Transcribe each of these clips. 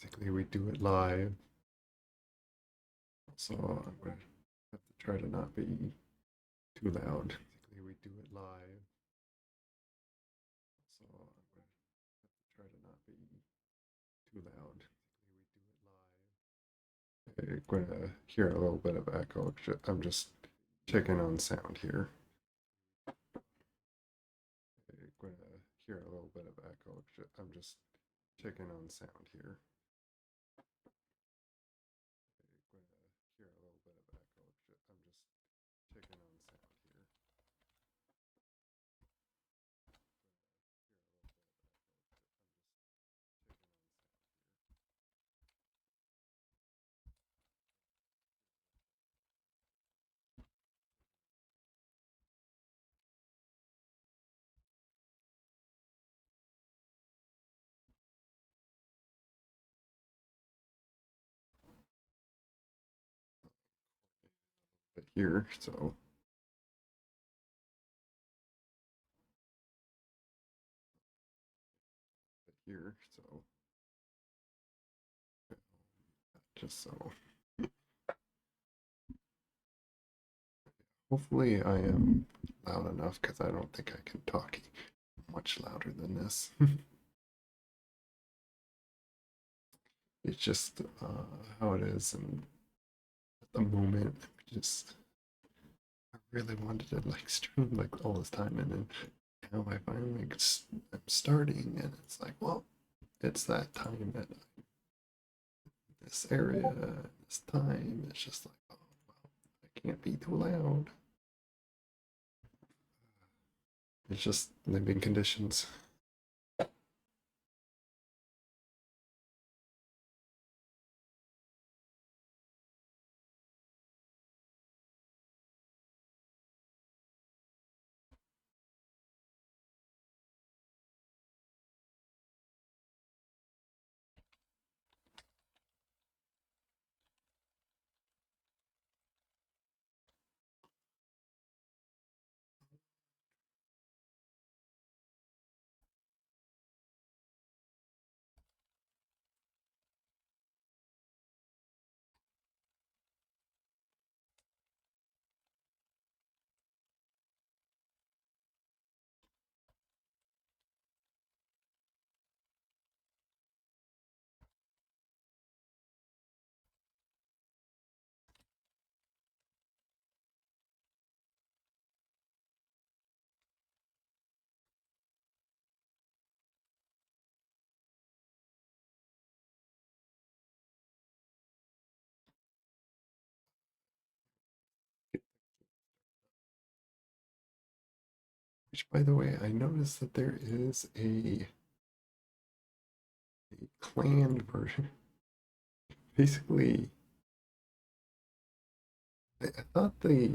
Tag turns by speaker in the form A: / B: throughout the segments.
A: Basically, we do it live. So I'm going to have to try to not be too loud. Basically, we do it live. So I'm going to have to try to not be too loud. Basically, we do it live. You're going to hear a little bit of echo. I'm just checking on sound here. You're going to hear a little bit of echo. I'm just checking on sound here. You're going to hear a little bit of echo. I'm just checking on sound here. But here, so here, so just so. Hopefully, I am loud enough because I don't think I can talk much louder than this. It's just how it is, and at the moment, just I really wanted to like stream like all this time, and then now I finally I'm starting, and it's like, well, it's that time at this area, this time. It's just like, oh well, I can't be too loud. It's just living conditions. Which, by the way, I noticed that there is a clan version. Basically, I thought the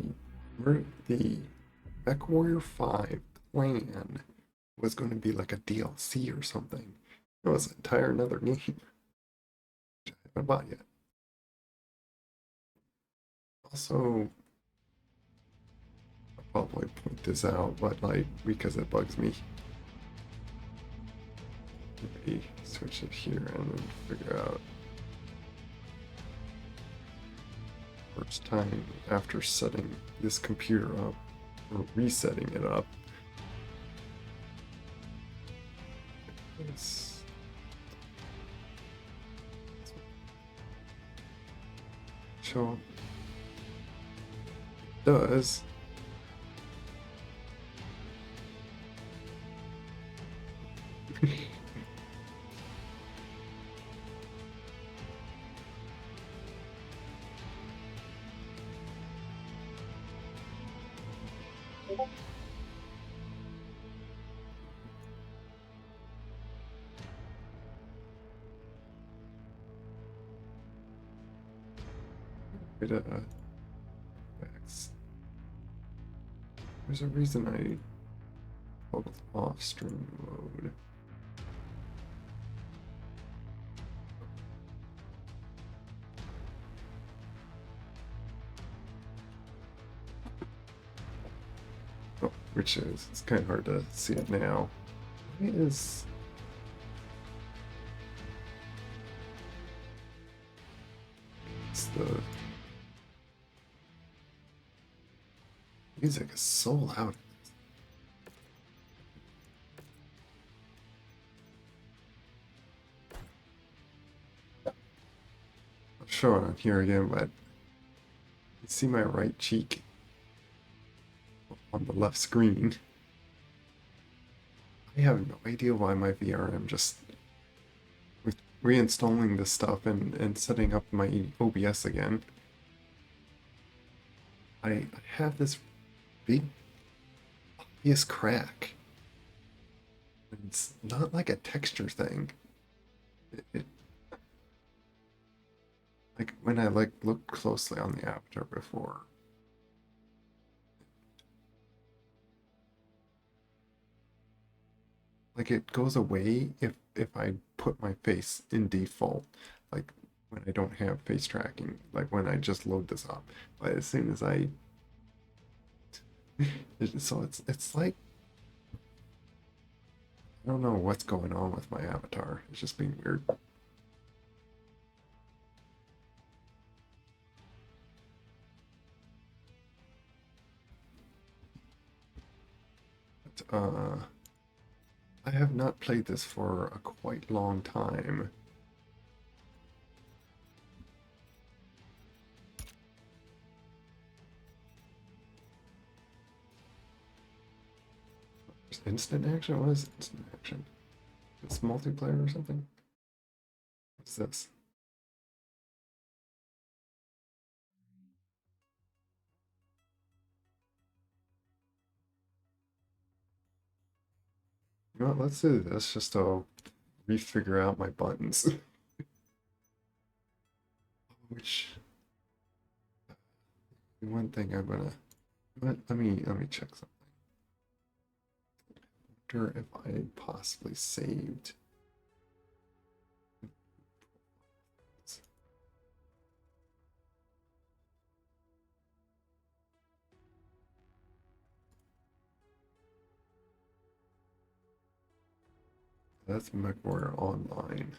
A: Mechwarrior 5 clan was going to be like a DLC or something. It was an entire another game, which I haven't bought yet. Also, I'll probably point this out, but like because it bugs me. Maybe switch it here and then figure out first time after setting this computer up or resetting it up. So it does. There's a reason I toggled off stream mode. Oh, which is, it's kind of hard to see it now. Why is the music is so loud. I'll show it on here again, but you see my right cheek on the left screen. I have no idea why my VRM just with reinstalling this stuff and setting up my OBS again. I have this big obvious crack. It's not like a texture thing. It like when I like looked closely on the avatar before. Like it goes away if I put my face in default, like when I don't have face tracking, like when I just load this up. But as soon as I so it's like I don't know what's going on with my avatar. It's just being weird. But, I have not played this for a quite long time. Instant action? What is instant action? It's multiplayer or something? What's this? You know what, let's do this just to refigure out my buttons. Which one thing I'm gonna let me check something. I wonder if I possibly saved. That's Mechwarrior Online.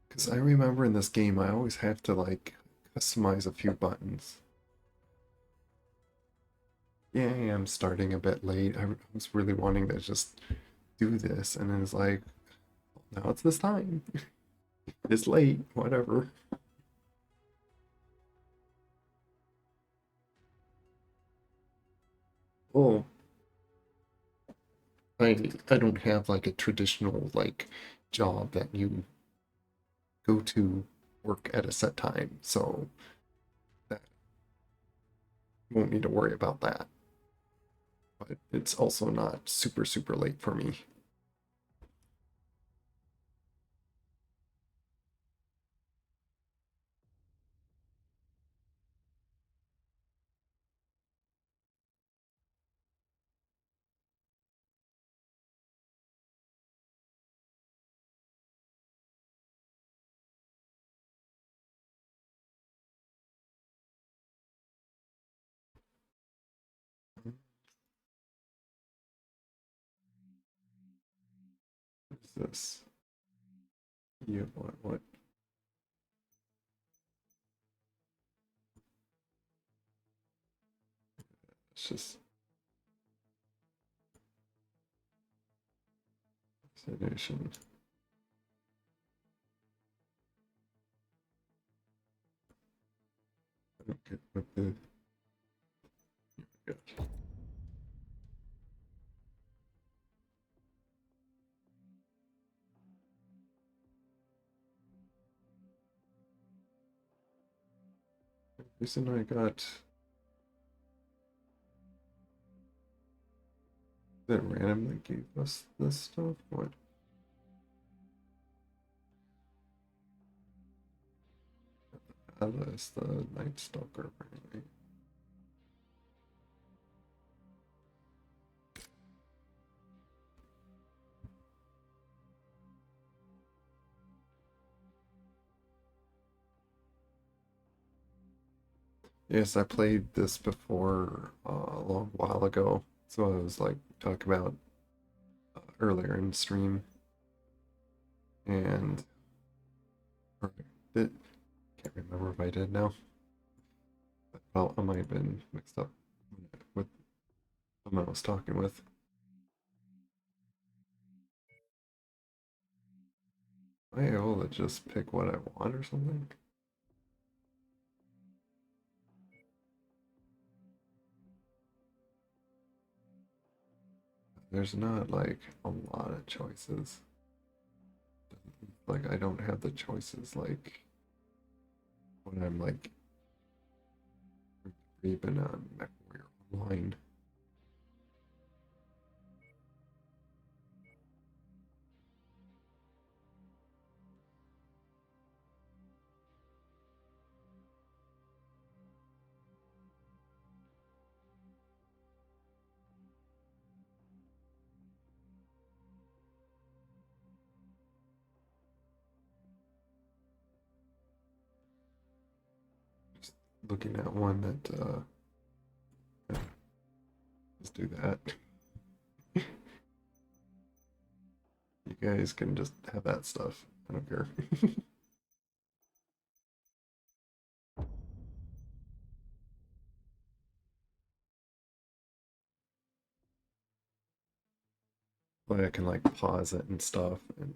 A: Because I remember in this game I always have to like customize a few buttons. Yeah, I'm starting a bit late. I was really wanting to just do this, and then it's like, now it's this time. It's late, whatever. Oh, I don't have like a traditional like job that you go to work at a set time, so that you won't need to worry about that. But it's also not super late for me. What is this? Yeah, what? It's just sedation. I don't get what the. Yeah. Reason I got that randomly gave us this stuff. What? Atlas, the Night Stalker, apparently. Yes, I played this before a long while ago. So I was like talking about earlier in stream, and Or did, can't remember if I did now. Well, I might have been mixed up with someone I was talking with. Am I able to just pick what I want or something? There's not like a lot of choices. Like I don't have the choices like when I'm like even on Mechwarrior online. Just looking at one that let's do that. You guys can just have that stuff. I don't care. Like I can like pause it and stuff and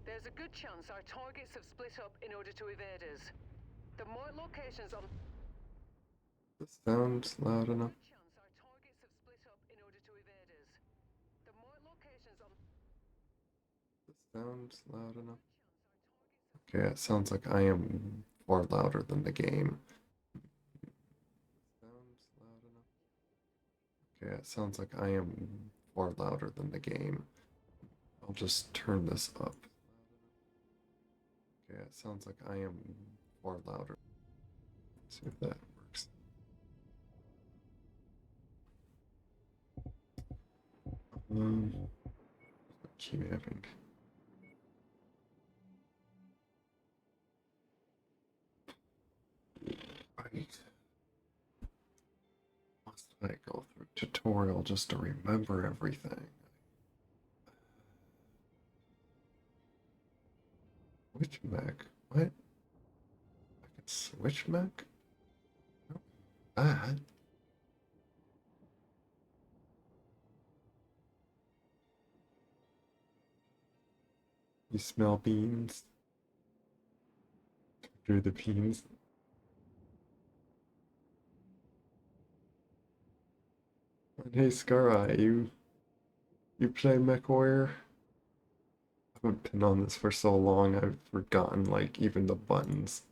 B: There's a good chance our targets have split up in order to evade us. The more locations on...
A: this sounds loud enough.
B: Good chance our targets have split up in order to evade us. The more locations on...
A: This sounds loud enough. Okay, it sounds like I am far louder than the game. Sounds loud enough. Okay, it sounds like I am far louder than the game. I'll just turn this up. Okay, it sounds like I am far louder. Let's see if that works. Um, key mapping. Right. Must I go through tutorial just to remember everything? Which mech? What? I can switch mech? That? You smell beans? Through the beans? And hey, Scareye, you play Mechwarrior? I haven't been on this for so long, I've forgotten like even the buttons.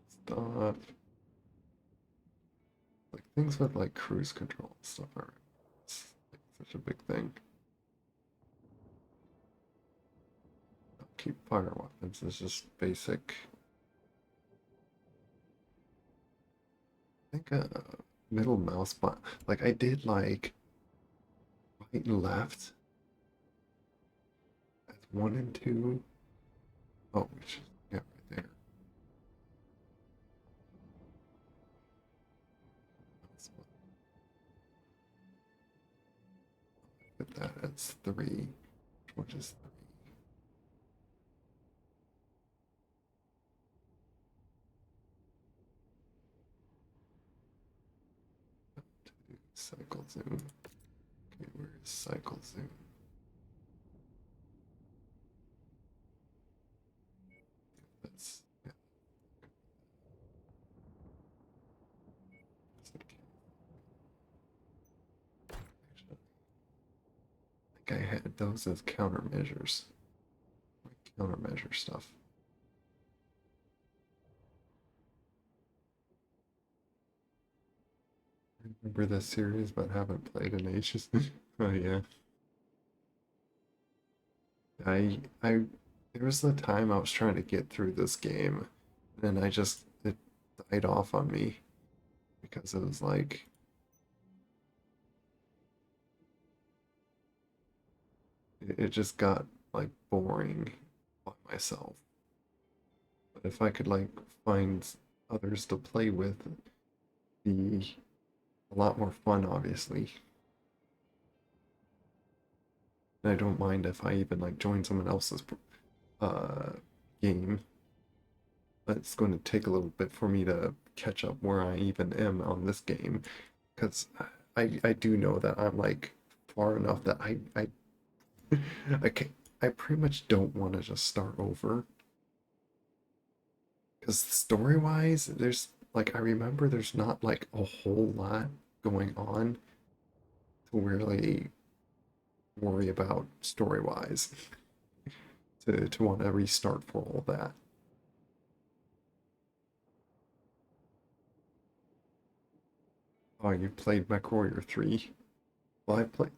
A: Stop. Like things with like cruise control and stuff are it's, like, such a big thing. Keep fire weapons is just basic. I think middle mouse button. Like I did like right and left as one and two. Oh, which is yeah, right there. Put that as three, which is three. Cycle zoom. Okay, where is cycle zoom? That's yeah. Actually, I think I had those as countermeasures. Countermeasure stuff. I remember this series, but haven't played in ages. Oh yeah. I there was the time I was trying to get through this game and I just it died off on me because it was like it just got like boring by myself. But if I could like find others to play with, the a lot more fun, obviously. And I don't mind if I even like join someone else's uh, game. But it's going to take a little bit for me to catch up where I even am on this game, because I do know that I'm like far enough that I can, I pretty much don't want to just start over. Because story wise, there's like I remember there's not like a whole lot going on to really worry about story wise to want to restart for all that. Oh, you played Mechwarrior 3? Well, I played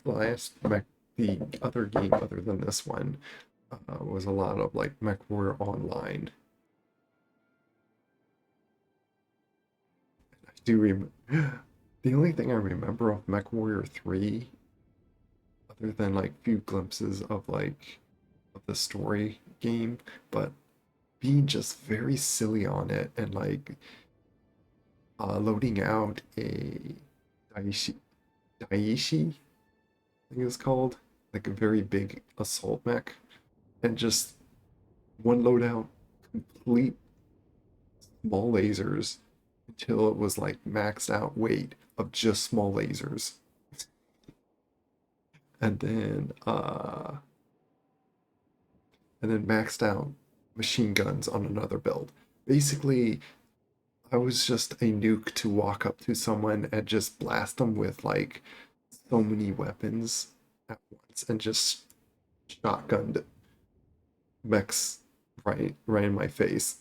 A: the other game other than this one was a lot of like Mechwarrior Online. I do rem The only thing I remember of Mechwarrior 3, other than like few glimpses of like of the story game, but being just very silly on it and like loading out a Daishi, Daishi, I think it's called, like a very big assault mech, and just one loadout, complete small lasers until it was like maxed out weight of just small lasers. And then uh and then maxed out machine guns on another build. Basically, I was just a nuke to walk up to someone and just blast them with like so many weapons at once and just shotgunned mechs right in my face.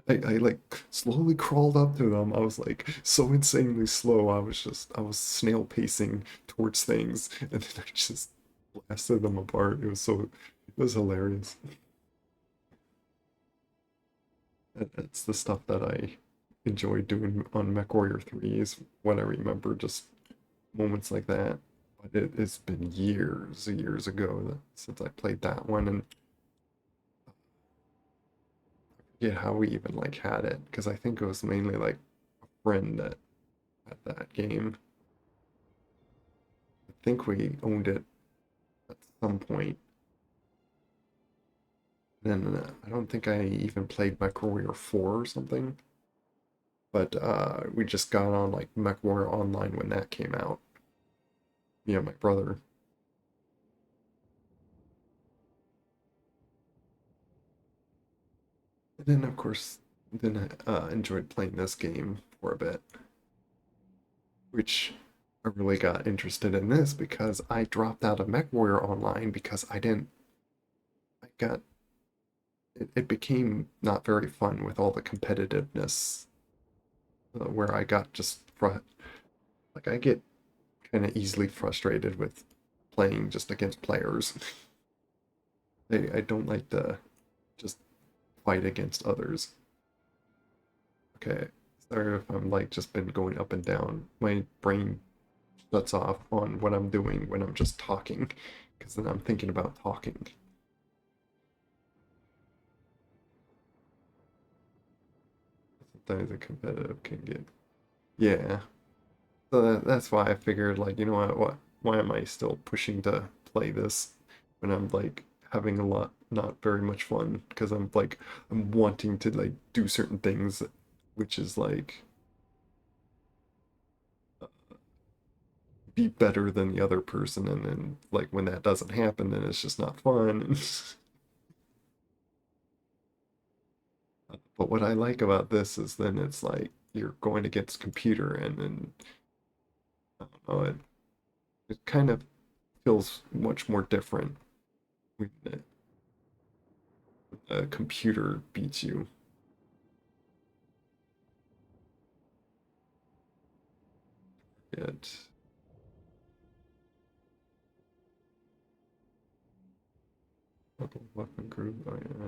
A: I like slowly crawled up to them. I was like so insanely slow. I was snail pacing towards things and then I just blasted them apart. It was hilarious. That's the stuff that I enjoyed doing on MechWarrior 3 is what I remember, just moments like that. But it's been years ago since I played that one, and I forget how we even like had it because I think it was mainly like a friend that had that game. I think we owned it at some point. Then I don't think I even played MechWarrior 4 or something, but we just got on like MechWarrior Online when that came out. Yeah, my brother. And then, of course, then I enjoyed playing this game for a bit, which I really got interested in this because I dropped out of MechWarrior Online because I got, it became not very fun with all the competitiveness where I got like I get kind of easily frustrated with playing just against players. I don't like to just fight against others. Okay, sorry if I'm like just been going up and down. My brain shuts off on what I'm doing when I'm just talking, because then I'm thinking about talking. Sometimes the competitive can get, yeah. So that's why I figured, like, you know what, why am I still pushing to play this when I'm like having a lot, not very much fun, because I'm wanting to like do certain things, which is like be better than the other person, and then like when that doesn't happen, then it's just not fun. But what I like about this is then it's like you're going against computer, and then I don't know, it kind of feels much more different when the computer beats you. It weapon group. Oh, yeah.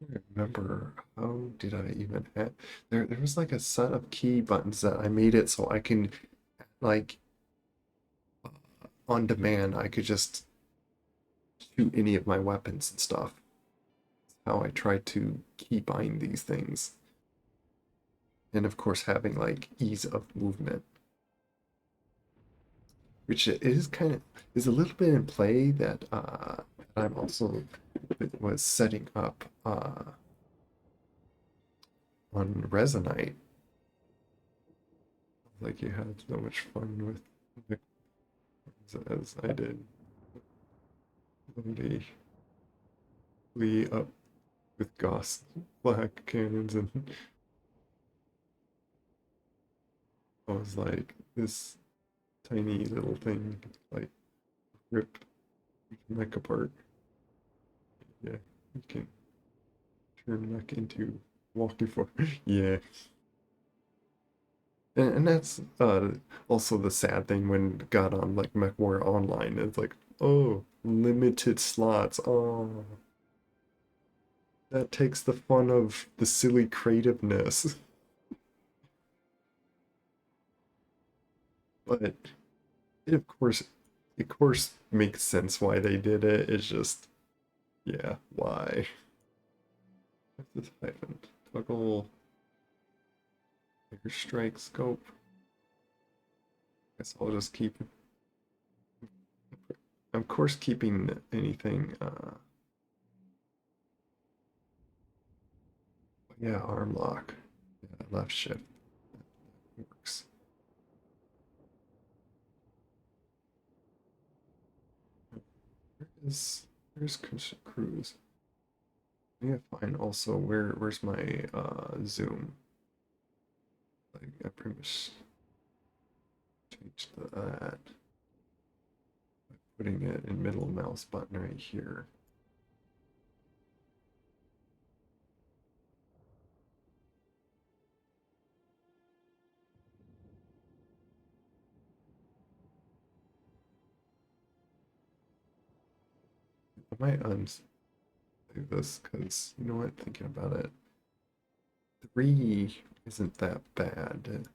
A: I remember how did I even have there was like a set of key buttons that I made it so I can like on demand I could just shoot any of my weapons and stuff. how I try to keep buying these things. And of course having like ease of movement. Which is kind of is a little bit in play that I'm also was setting up on Resonite. Like you had so much fun with the as I did. Literally up with Gauss black cannons, and I was like this tiny little thing like rip mech apart. Yeah, you can turn mech into walking for yeah. And that's also the sad thing when it got on like Mechwarrior Online. It's like, oh, limited slots. Oh, that takes the fun of the silly creativeness. But it of course makes sense why they did it. It's just, yeah, why? What's this hyphen? Toggle, bigger strike scope. Guess I'll just keep, of course, keeping anything. Yeah, arm lock. Yeah, left shift works. Where's cruise? I need to find also where's my zoom? Like I pretty much changed that by putting it in middle mouse button right here. I might unsave this because you know what? Thinking about it, 3 isn't that bad.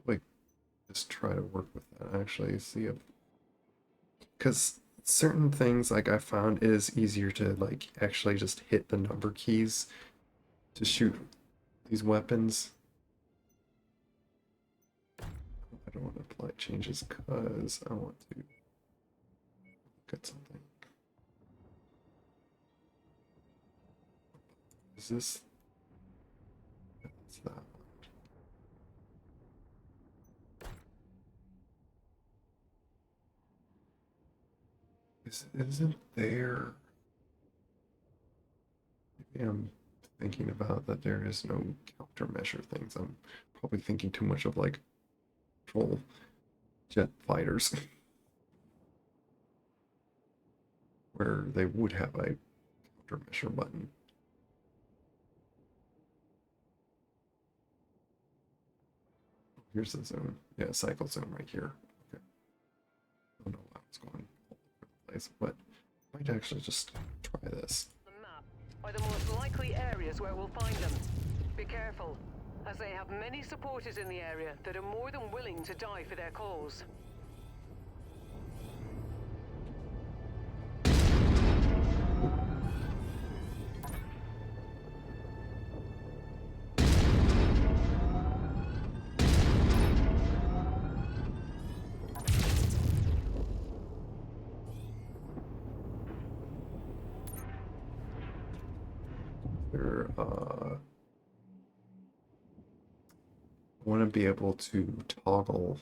A: Like just try to work with that actually. See if because certain things like I found it is easier to like actually just hit the number keys to shoot these weapons. I don't want to apply changes because I want to look at something. Is this? That's that one. Isn't there? Maybe I'm thinking about that there is no countermeasure things. I'm probably thinking too much of like troll jet fighters where they would have a countermeasure button. Here's the zoom. Yeah, cycle zoom right here. Okay. I don't know why I was going all over the place, but I might actually just try this.
B: The map are the most likely areas where we'll find them. Be careful, as they have many supporters in the area that are more than willing to die for their cause.
A: There, I want to be able to toggle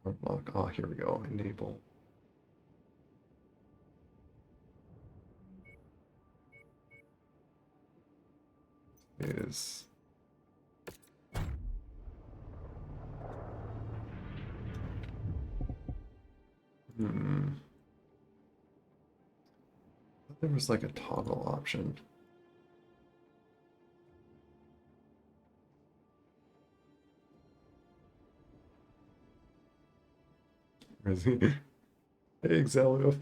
A: unlock. Oh, here we go. Enable. Is hmm. I thought there was like a toggle option. Where is he? Hey, Exelio.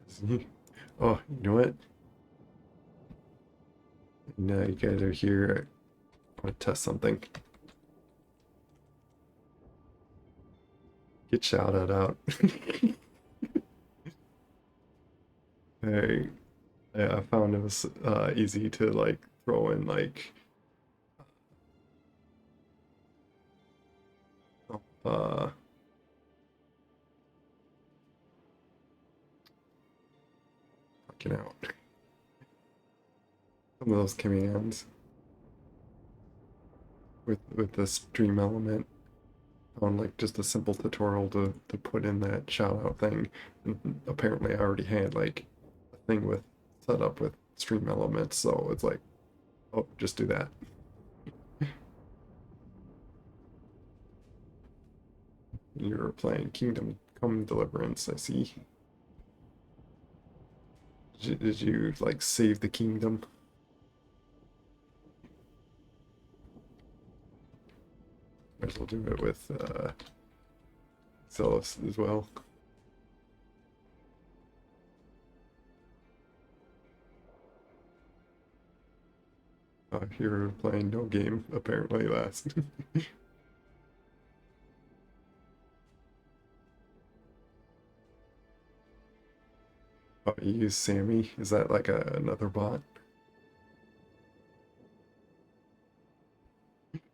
A: Is he? Oh, you know what? Now you guys are here. I want to test something. Get shouted out. Hey, I found it was easy to like throw in like uh fucking out some of those commands with the stream element on like just a simple tutorial to put in that shout out thing. And apparently I already had like a thing with set up with stream elements, so it's like, oh, just do that. You're playing Kingdom Come Deliverance, I see. Did you like save the kingdom? Might as well do it with Zealous as well. You're playing no game apparently last. Oh, you use Sammy? Is that like another bot?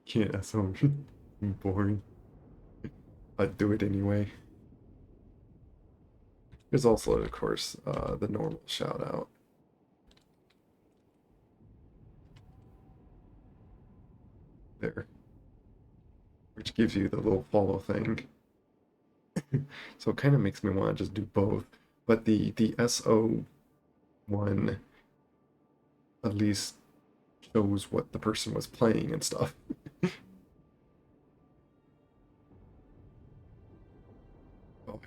A: Yeah, so boring. I'd do it anyway. There's also, of course, the normal shout out. There. Which gives you the little follow thing. So it kind of makes me want to just do both. But the SO one at least shows what the person was playing and stuff. Oh,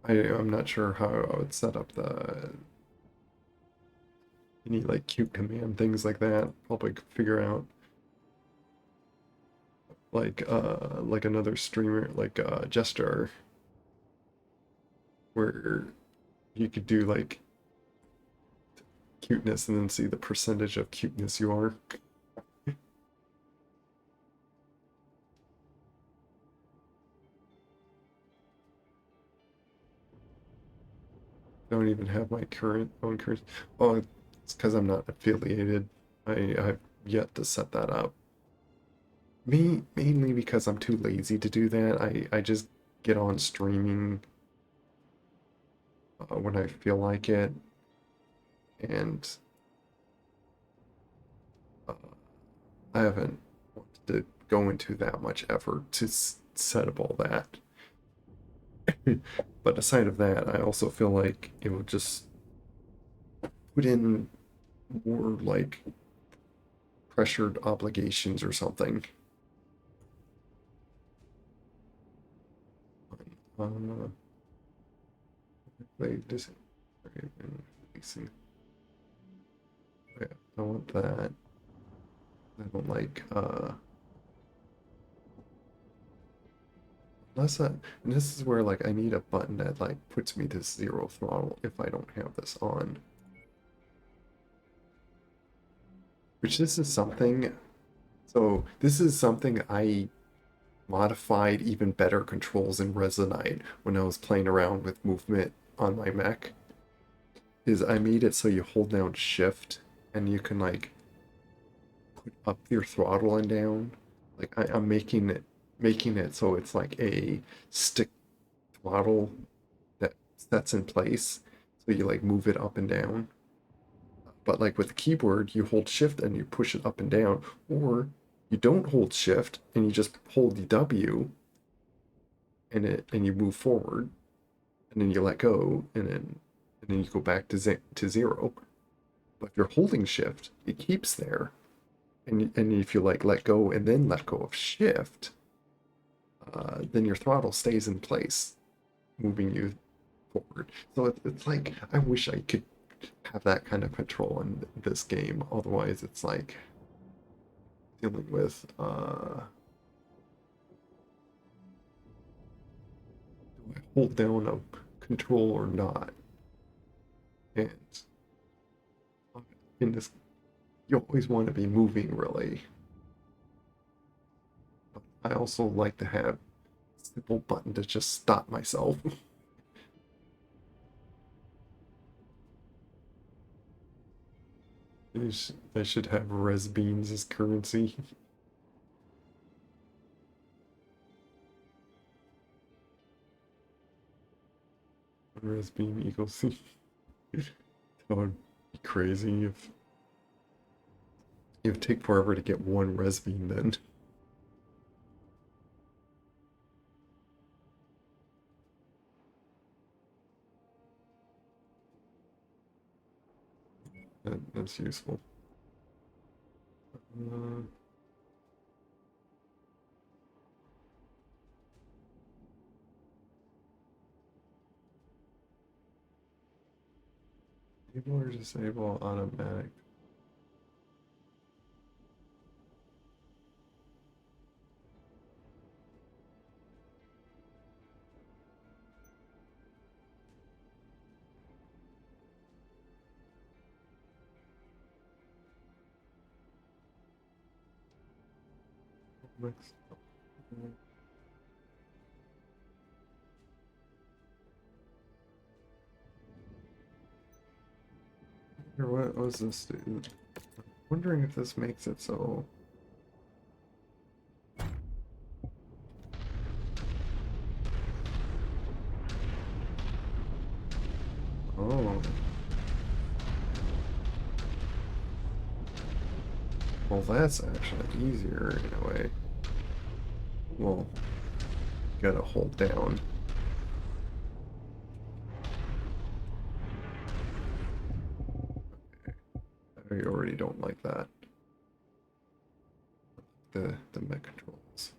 A: I'm not sure how I would set up the any like cute command things like that. Probably figure out like another streamer like gesture where you could do like cuteness and then see the percentage of cuteness you are. Don't even have my current own current. Oh, it's because I'm not affiliated. I've yet to set that up. Me mainly because I'm too lazy to do that. I just get on streaming when I feel like it, and uh, I haven't wanted to go into that much effort to set up all that. But aside of that, I also feel like it would just put in more like pressured obligations or something. Uh, like this, okay, and releasing. Yeah, I want that. I don't like unless I, and this is where like I need a button that like puts me to zero throttle if I don't have this on. Which this is something, so this is something I modified even better controls in Resonite when I was playing around with movement on my mech. Is I made it so you hold down shift and you can like put up your throttle and down. Like I'm making it so it's like a stick throttle that that's in place. So you like move it up and down. But like with the keyboard, you hold shift and you push it up and down, or you don't hold shift and you just hold the W and you move forward, and then you let go, and then you go back to zero. But if you're holding shift, it keeps there, and if you like let go and then let go of shift, then your throttle stays in place, moving you forward. So it's like I wish I could have that kind of control in this game. Otherwise, it's like dealing with do I hold down a control or not? And in this, you always want to be moving really. I also like to have simple button to just stop myself. I should have res beans as currency. Res bean equals. That would be crazy if it would take forever to get one res bean then. That's useful. Uh, Enable or disable automatic. Next. What was this do? Wondering if this makes it so. Oh. Well, that's actually easier in a way. Well, you gotta hold down. I already don't like that. The mech controls.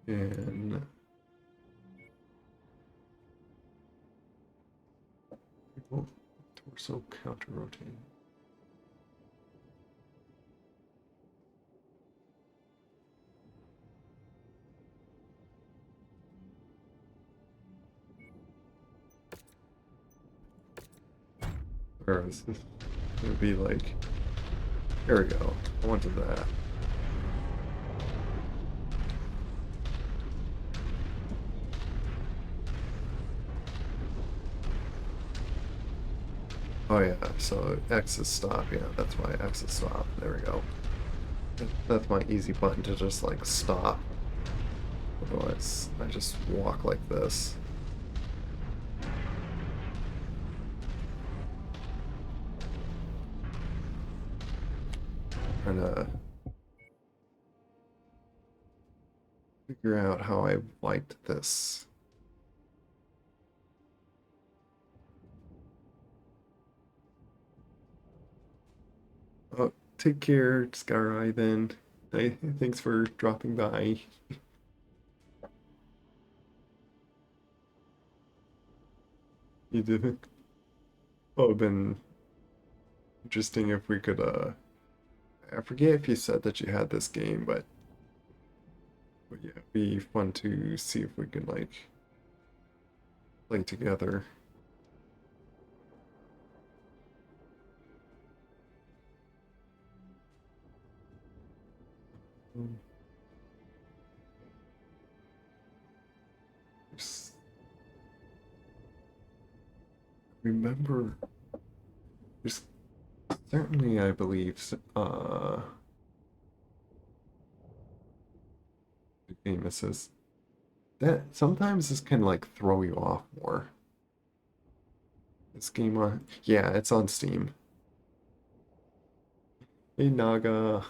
A: And torso counter rotating. Or is this gonna be like, there we go. I wanted that. Oh yeah, so X is stop, yeah, that's why X is stop. There we go. That's my easy button to just like stop. Otherwise, I just walk like this. Trying to figure out how I liked this. Oh, take care, Skyrai, then. Hey, thanks for dropping by. You did. Oh, it'd been interesting if we could, I forget if you said that you had this game, but yeah, it'd be fun to see if we could, like, play together. Mm. Just remember, there's certainly, I believe, the game that says that sometimes this can like throw you off more. This game on, yeah, it's on Steam. Hey Naga,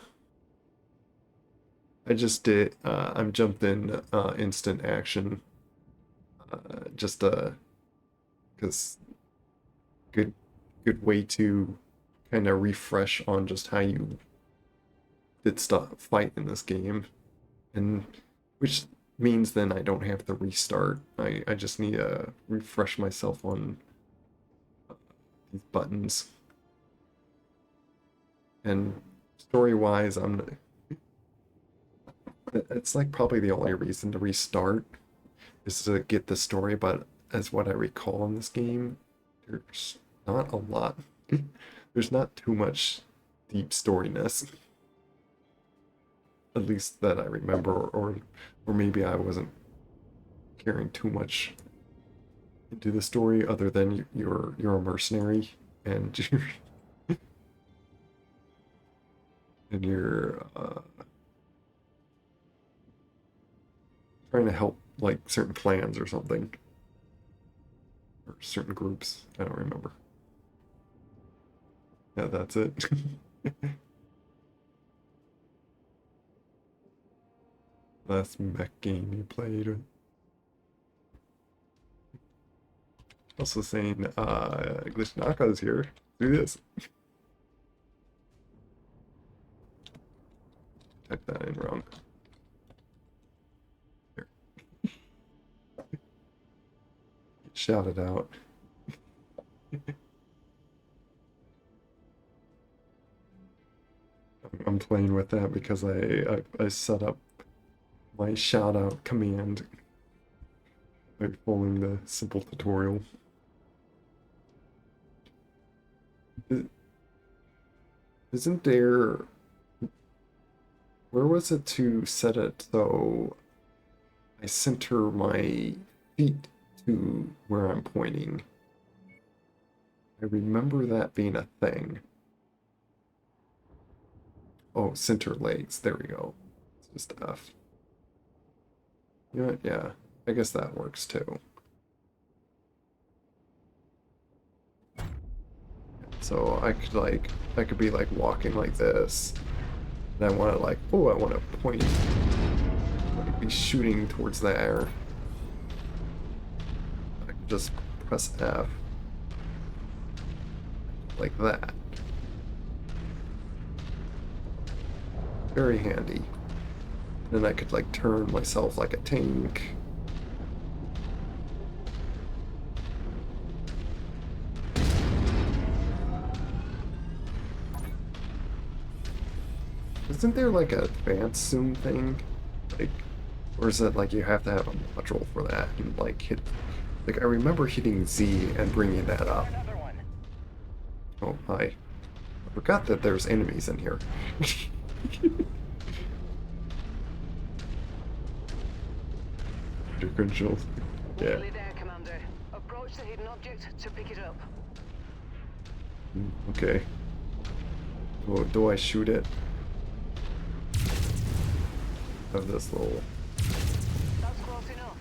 A: I just did. I'm jumped in instant action. Just because good, good way to kind of refresh on just how you did stuff fight in this game, and which means then I don't have to restart. I just need to refresh myself on these buttons. And story-wise, it's like probably the only reason to restart is to get the story, but as what I recall in this game, there's not a lot. there's not too much deep storyness, at least that I remember, or maybe I wasn't caring too much into the story other than you're a mercenary and you're trying to help like certain clans or something or certain groups. I don't remember. Yeah, that's it. Last mech game you played. Also saying, Glishnaka's here. Do this. Type that in wrong. There. Shout it out. I'm playing with that because I set up my shout out command by following the simple tutorial. Isn't there... Where was it to set it so I center my feet to where I'm pointing? I remember that being a thing. Oh, center legs. There we go. It's just F. You know what? Yeah, I guess that works too. So I could be like walking like this. And I want to like, oh, I want to point, like be shooting towards the air. I can just press F. Like that. Very handy. Then I could like turn myself like a tank. Isn't there like an advanced zoom thing? Like, or is it like you have to have a module for that and like hit, like I remember hitting Z and bringing that up. Oh, hi. I forgot that there's enemies in here. Differentials. Yeah.
B: Nearly there, Commander. Approach the hidden object to pick it up.
A: Okay. Oh, do I shoot it? Of this little...
B: That's close enough.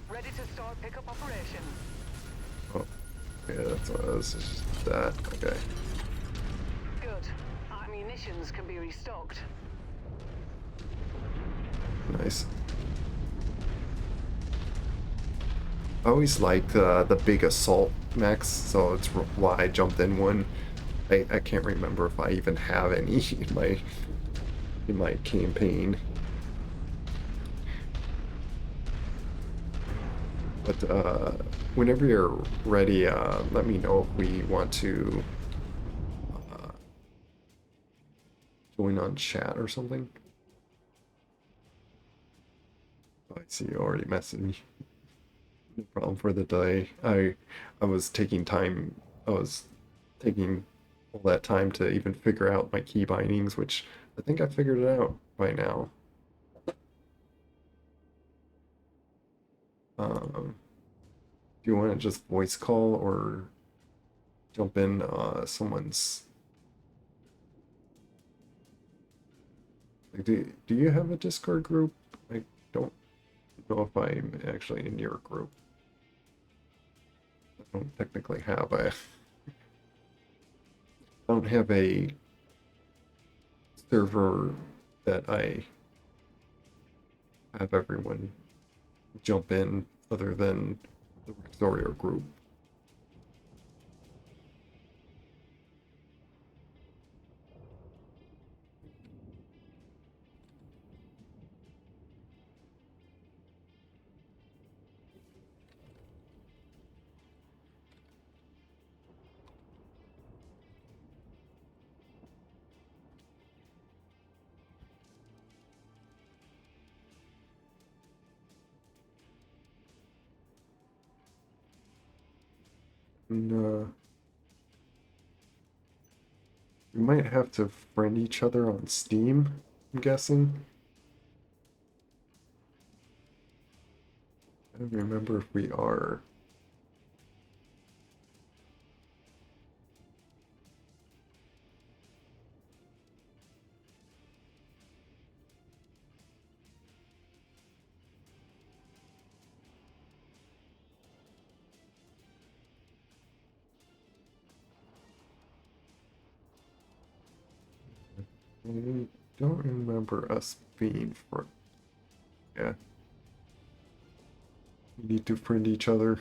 B: Ready to start pickup operation.
A: Oh, yeah, that's what it was. It's just that. Okay.
B: Good. Ammunitions can be restocked.
A: Nice. I always liked the big assault mechs, so it's why I jumped in one. I can't remember if I even have any in my campaign. But whenever you're ready, let me know if we want to join on chat or something. Oh, I see you already messaged me. No problem for the delay. I was taking time. I was taking all that time to even figure out my key bindings, which I think I figured it out by now. Do you want to just voice call or jump in someone's... Like, do you have a Discord group? I don't know if I'm actually in your group. I don't technically have a... I don't have a server that I have everyone jump in other than the Mechwarrior group. And, We might have to friend each other on Steam, I'm guessing. I don't remember if we are. I don't remember us being for. Yeah, we need to friend each other.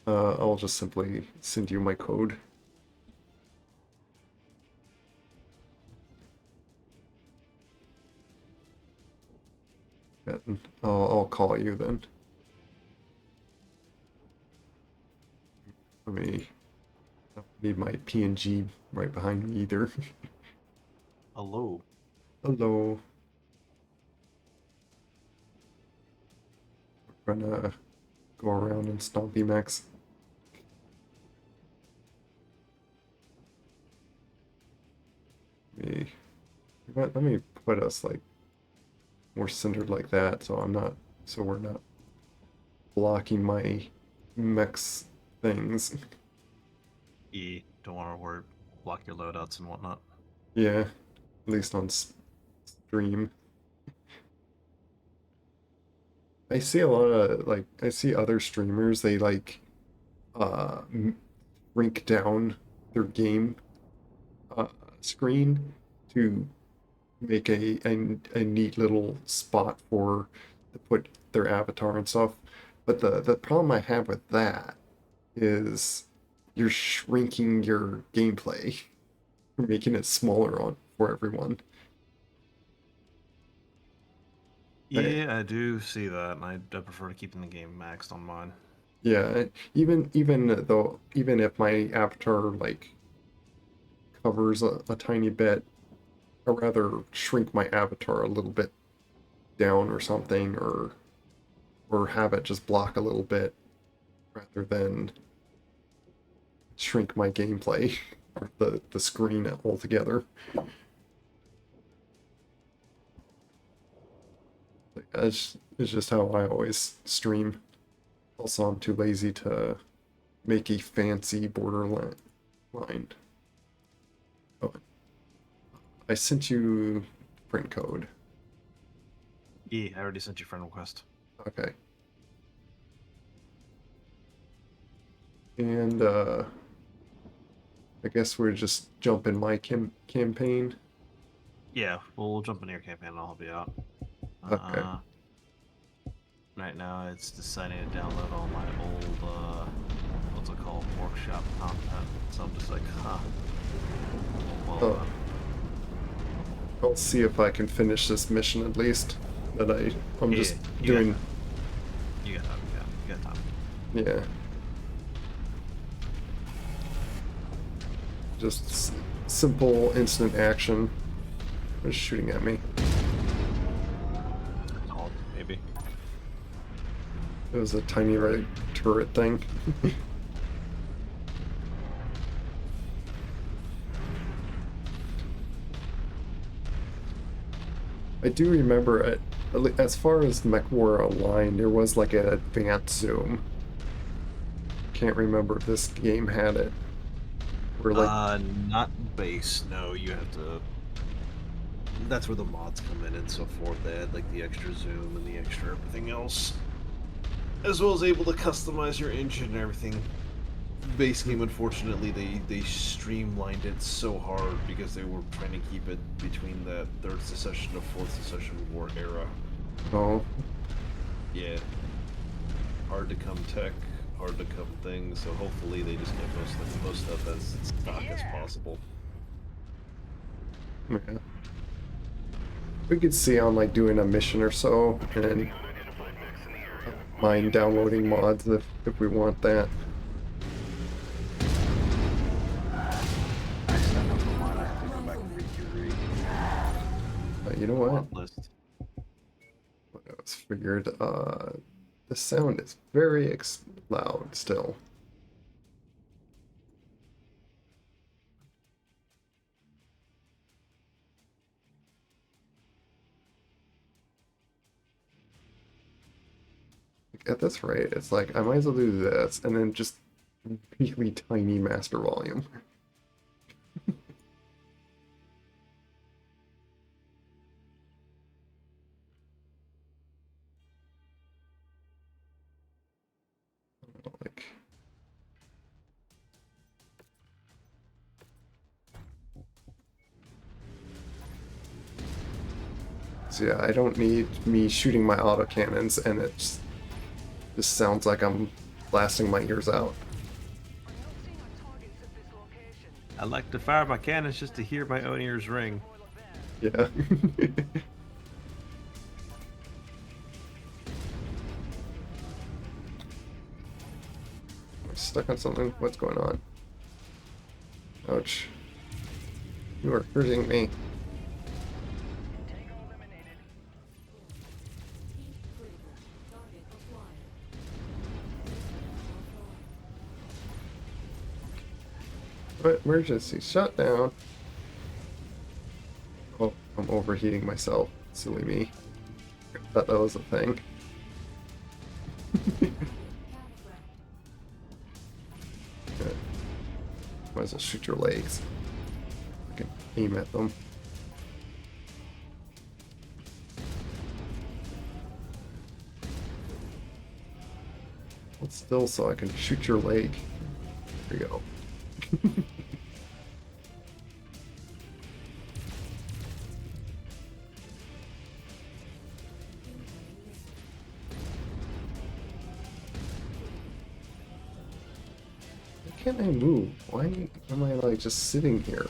A: I'll just simply send you my code. And I'll call you then. Let me. I don't need my PNG right behind me either.
C: Hello.
A: Hello. We're gonna go around and stompy max. Me. Let me put us like more centered like that, so I'm not, so we're not blocking my mech's things.
C: Don't want to worry, block your loadouts and whatnot.
A: Yeah, at least on stream. I see a lot of like I see other streamers, they like shrink down their game uh screen to make a neat little spot for to put their avatar and stuff. But the problem I have with that is you're shrinking your gameplay. You're making it smaller on for everyone. I,
C: Yeah, I do see that, and I prefer keeping the game maxed on mine.
A: yeah, even if my avatar like covers a tiny bit, I'd rather shrink my avatar a little bit down or something, or have it just block a little bit rather than shrink my gameplay or the screen altogether. Like, it's just how I always stream. Also, I'm too lazy to make a fancy borderline line. Oh, I sent you print code.
C: I already sent you friend request.
A: Okay. And I guess we're just jumping my campaign.
C: Yeah, we'll jump into your campaign and I'll help you out.
A: Okay.
C: Right now it's deciding to download all my old, what's it called, workshop content. So I'm just like, huh. Well,
A: Oh, I'll see if I can finish this mission at least. That I'm
C: yeah,
A: just
C: you got
A: doing.
C: time. You got time. You got time.
A: Yeah. Just simple instant action. Who's shooting at me?
C: Called, maybe.
A: It was a tiny red turret thing. I do remember it, as far as Mechwarrior Online, there was like an advanced zoom. Can't remember if this game had it. Where like,
C: Not base. No, you have to. That's where the mods come in and so forth. They add like the extra zoom and the extra everything else, as well as able to customize your engine and everything. Base game, unfortunately, they streamlined it so hard because they were trying to keep it between the third secession to fourth secession war era.
A: oh,
C: Yeah, hard to come tech, hard to come things. So hopefully they just get most stuff as stock as possible.
A: yeah. We could see on like doing a mission or so, and mind downloading mods if we want that. You know what?
C: Mod list.
A: What I was figured. The sound is very loud still. at this rate, it's like I might as well do this and then just really tiny master volume. Like, so yeah, I don't need me shooting my autocannons, and it just sounds like I'm blasting my ears out.
B: I'm not seeing our targets at this location.
C: I like to fire my cannons just to hear my own ears ring.
B: More up there.
A: Yeah. I'm stuck on something. What's going on? Ouch. You are hurting me.
B: Tango eliminated.
A: Emergency shutdown. Oh, I'm overheating myself. Silly me. Thought that was a thing. Okay. Might as well shoot your legs. I can aim at them. Hold still so I can shoot your leg. There you go. Why can't I move? Why am I like just sitting here?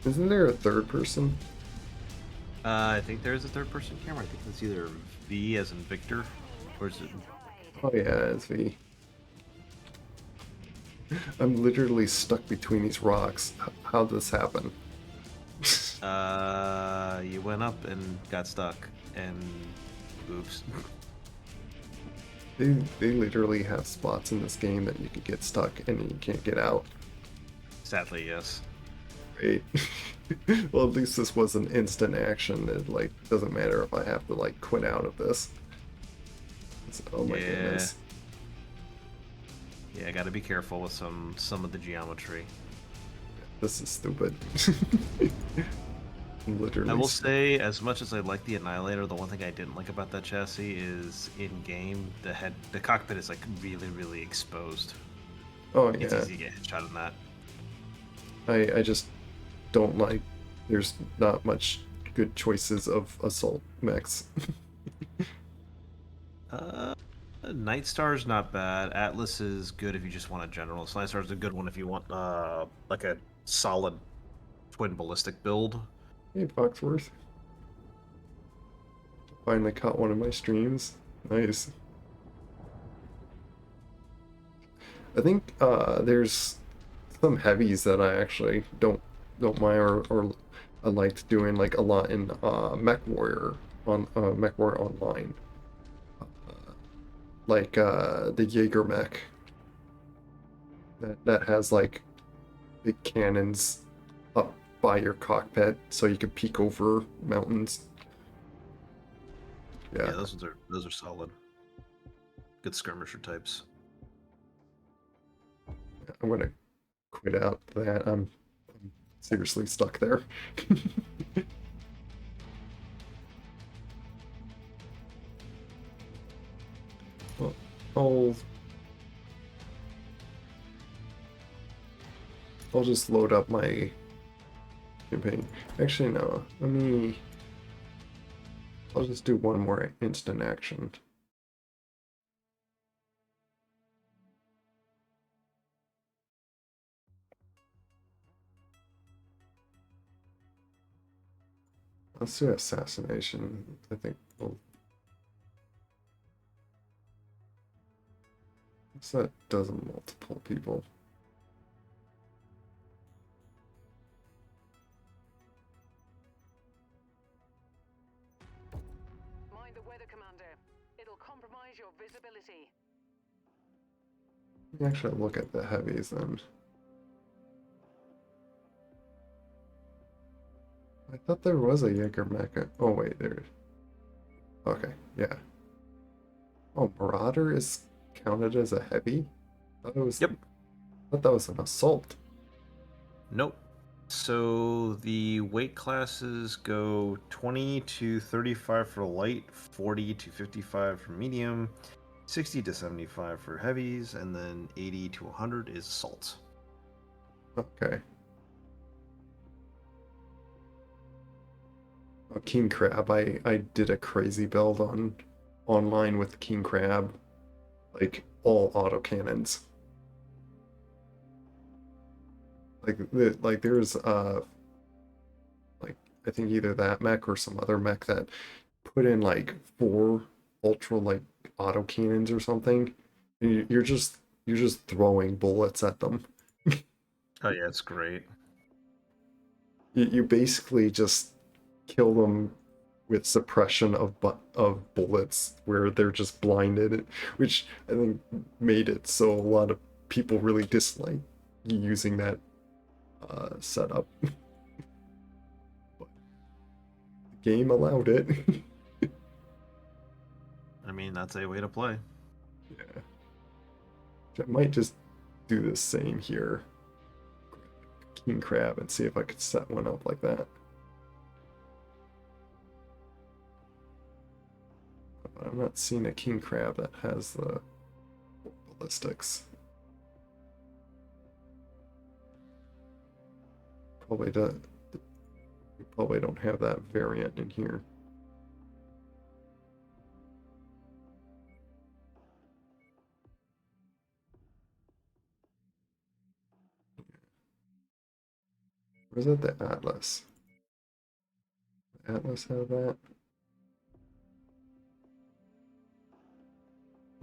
A: Isn't there a third person?
C: I think there's a third person camera. I think it's either V as in Victor, or is it?
A: Oh yeah, it's V. I'm literally stuck between these rocks. How'd this happen?
C: You went up and got stuck, and oops.
A: They literally have spots in this game that you could get stuck and you can't get out.
C: Sadly, yes.
A: Great. Well, at least this was an instant action. It like doesn't matter if I have to like quit out of this. Oh my goodness.
C: Yeah, I gotta be careful with some of the geometry.
A: This is stupid. Literally.
C: I will say, as much as I like the Annihilator, the one thing I didn't like about that chassis is in game the cockpit is like really exposed.
A: Oh
C: It's
A: yeah.
C: easy to get headshot in that.
A: I just don't like. There's not much good choices of assault mechs.
C: Night Star's not bad. Atlas is good if you just want a general. Night Star's a good one if you want like a solid twin ballistic build.
A: Hey, Foxworth. Finally caught one of my streams. Nice. I think there's some heavies that I actually don't mind or I liked doing like a lot in Mechwarrior on Mechwarrior Online. Like the Jaeger mech that has like big cannons up by your cockpit so you can peek over mountains.
C: Yeah,
A: Yeah.
C: those are solid. Good skirmisher types.
A: I'm gonna quit out that. I'm seriously stuck there. Well, I'll just load up my campaign. Actually, no. I'll just do one more instant action. Let's do assassination. I think so that does multiple people.
B: Mind the weather, Commander. It'll compromise your visibility.
A: Let me actually look at the heavies then. I thought there was a Jaeger mecha. Oh wait, there. Okay, yeah. Oh, Marauder is counted as a heavy? I thought it was.
C: Yep.
A: I thought that was an assault.
C: Nope. So the weight classes go 20 to 35 for light, 40 to 55 for medium, 60 to 75 for heavies, and then 80 to 100 is assault.
A: Okay. Oh, King Crab. I did a crazy build on online with King Crab, like all autocannons. Like there's like I think either that mech or some other mech that put in like four ultra like autocannons or something, and you're just throwing bullets at them.
C: Oh yeah, it's great.
A: You basically just kill them with suppression of bullets where they're just blinded, which I think made it so a lot of people really dislike using that setup. But the game allowed it.
C: I mean, that's a way to play.
A: Yeah. I might just do the same here. King Crab and see if I could set one up like that. But I'm not seeing a King Crab that has the ballistics. Probably does. We probably don't have that variant in here. Or is it the Atlas? The Atlas have that?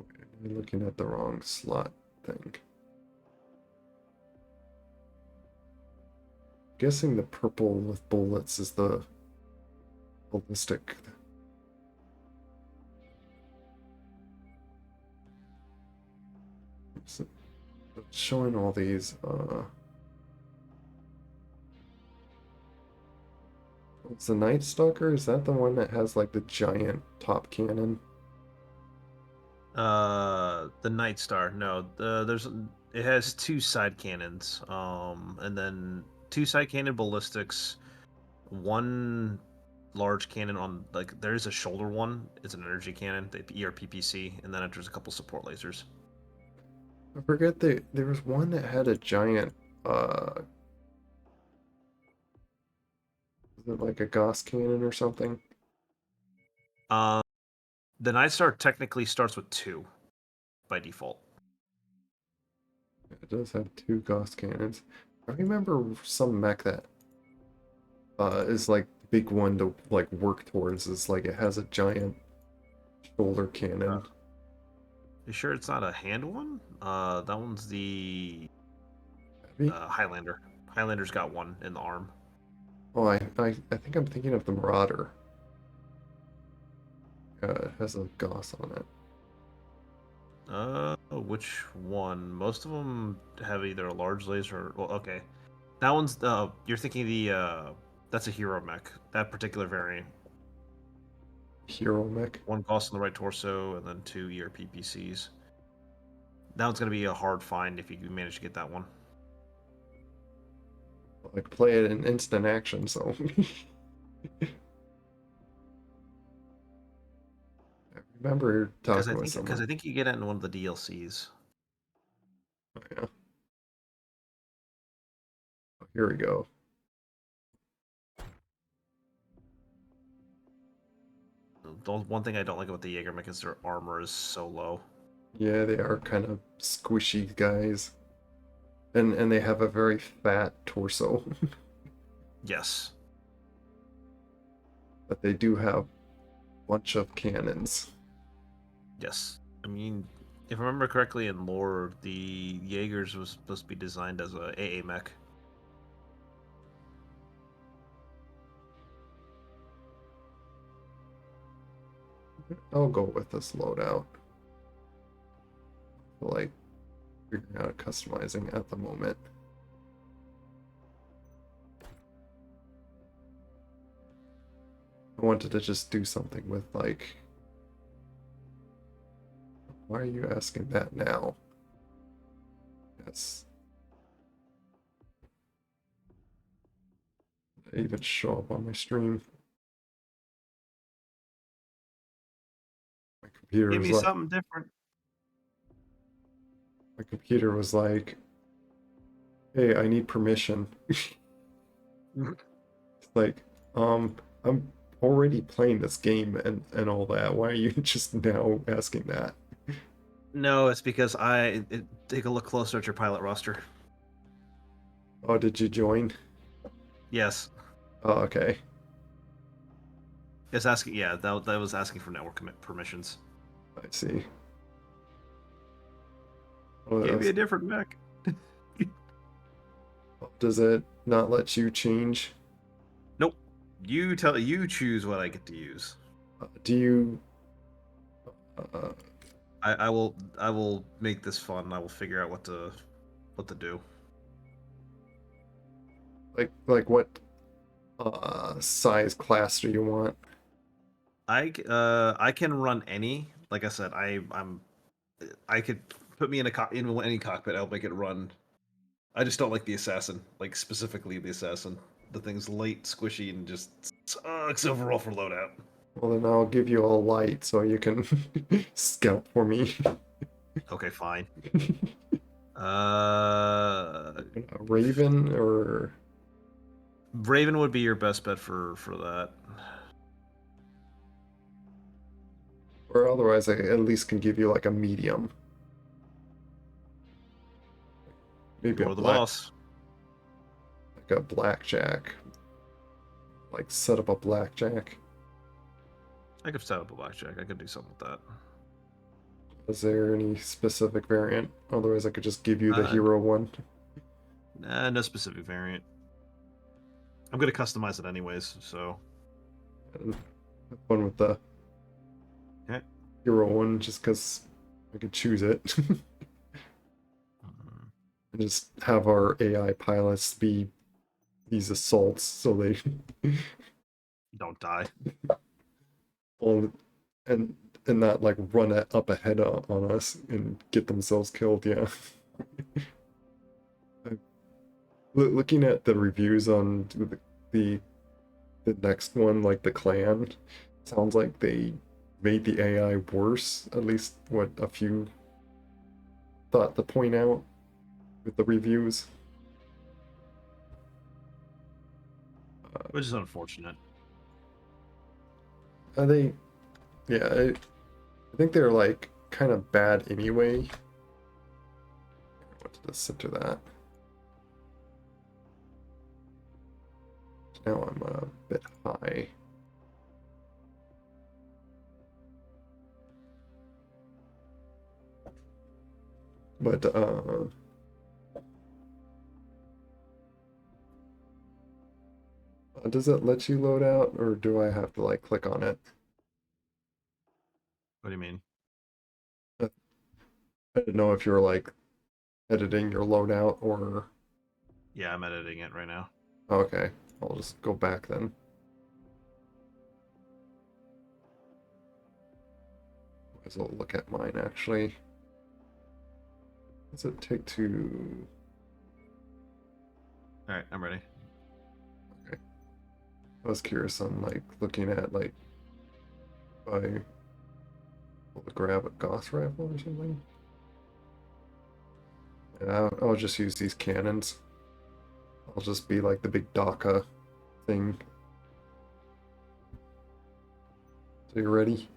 A: Okay, I'm looking at the wrong slot thing. Guessing the purple with bullets is the ballistic. So it's showing all these. It's the Night Stalker. Is that the one that has like the giant top cannon?
C: The Night Star. No, it has two side cannons. And then two side cannon ballistics, one large cannon on like there's a shoulder one. It's an energy cannon, the ERPPC, and then there's a couple support lasers.
A: I forget there was one that had a giant. Was it like a Gauss cannon or something?
C: Um, the Night Star technically starts with two by default.
A: It does have two Gauss cannons. I remember some mech that is like the big one to like work towards. Is like it has a giant shoulder
C: Uh,
A: cannon.
C: you sure it's not a hand one? That one's the
A: Heavy?
C: Highlander. Highlander's got one in the arm.
A: Oh, I think I'm thinking of the Marauder. It has a Gauss on it.
C: Which one? Most of them have either a large laser. Well, okay, that one's the. You're thinking the. That's a hero mech. That particular variant.
A: Hero mech.
C: One Gauss on the right torso, and then two ERPPCs. That one's gonna be a hard find if you manage to get that one.
A: Like play it in instant action, so I remember talking with
C: Because
A: someone.
C: I think you get it in one of the DLCs.
A: Oh, yeah. Oh, here we go.
C: The one thing I don't like about the Jaeger mech is their armor is so low.
A: Yeah, they are kind of squishy guys. And they have a very fat torso.
C: Yes.
A: But they do have a bunch of cannons.
C: Yes. I mean, if I remember correctly in lore, the Jaegers was supposed to be designed as a AA mech.
A: I'll go with this loadout. I feel like figuring out customizing at the moment. I wanted to just do something with like. Why are you asking that now? Yes. They even show up on my stream. My computer
C: Give
A: was
C: me
A: like,
C: something different.
A: my computer was like, hey, I need permission. It's like, I'm already playing this game and all that. Why are you just now asking that?
C: No, it's because take a look closer at your pilot roster.
A: Oh, did you join?
C: Yes,
A: Oh, okay.
C: it's asking. Yeah, that was asking for network permissions.
A: I see. Oh,
C: Give me a different mech.
A: does it not let you change?
C: Nope. You choose what I get to use.
A: Do you? Uh,
C: I will make this fun. I will figure out what to do.
A: like what size class do you want?
C: I can run any. Like I said, I could put me in in any cockpit. I'll make it run. I just don't like the assassin. Like specifically the assassin. The thing's light, squishy, and just sucks overall for loadout.
A: Well, then I'll give you a light so you can scout for me.
C: Okay, fine.
A: Raven or
C: Raven would be your best bet for that.
A: otherwise I at least can give you like a medium. Maybe a
C: You're the
A: black,
C: boss.
A: like a blackjack. Like set up a blackjack.
C: I could set up a blackjack. I could do something with that.
A: Is there any specific variant? Otherwise I could just give you the
C: Uh,
A: hero one.
C: Nah, no specific variant. I'm gonna customize it anyways, so.
A: And have fun with the
C: Okay.
A: hero one just because I could choose it.
C: Mhm.
A: And just have our AI pilots be these assaults so they
C: Don't die.
A: all and not like run up ahead on us and get themselves killed. Yeah. Looking at the reviews on the the next one, like the clan, sounds like they made the AI worse. At least what a few thought to point out with the reviews.
C: Which is unfortunate.
A: Are they? Yeah, I think they're like kind of bad anyway. What did this center that? Now I'm a bit high. But does it let you load out, or do I have to like click on it?
C: What do you mean?
A: I didn't know if you were like editing your loadout or.
C: Yeah, I'm editing it right now.
A: Okay, I'll just go back then. Might as well look at mine actually. Does it take to?
C: All right, I'm ready.
A: Okay. I was curious on like looking at like if I will grab a Gauss rifle or something. Yeah, I'll just use these cannons. I'll just be like the big DACA thing. So you ready?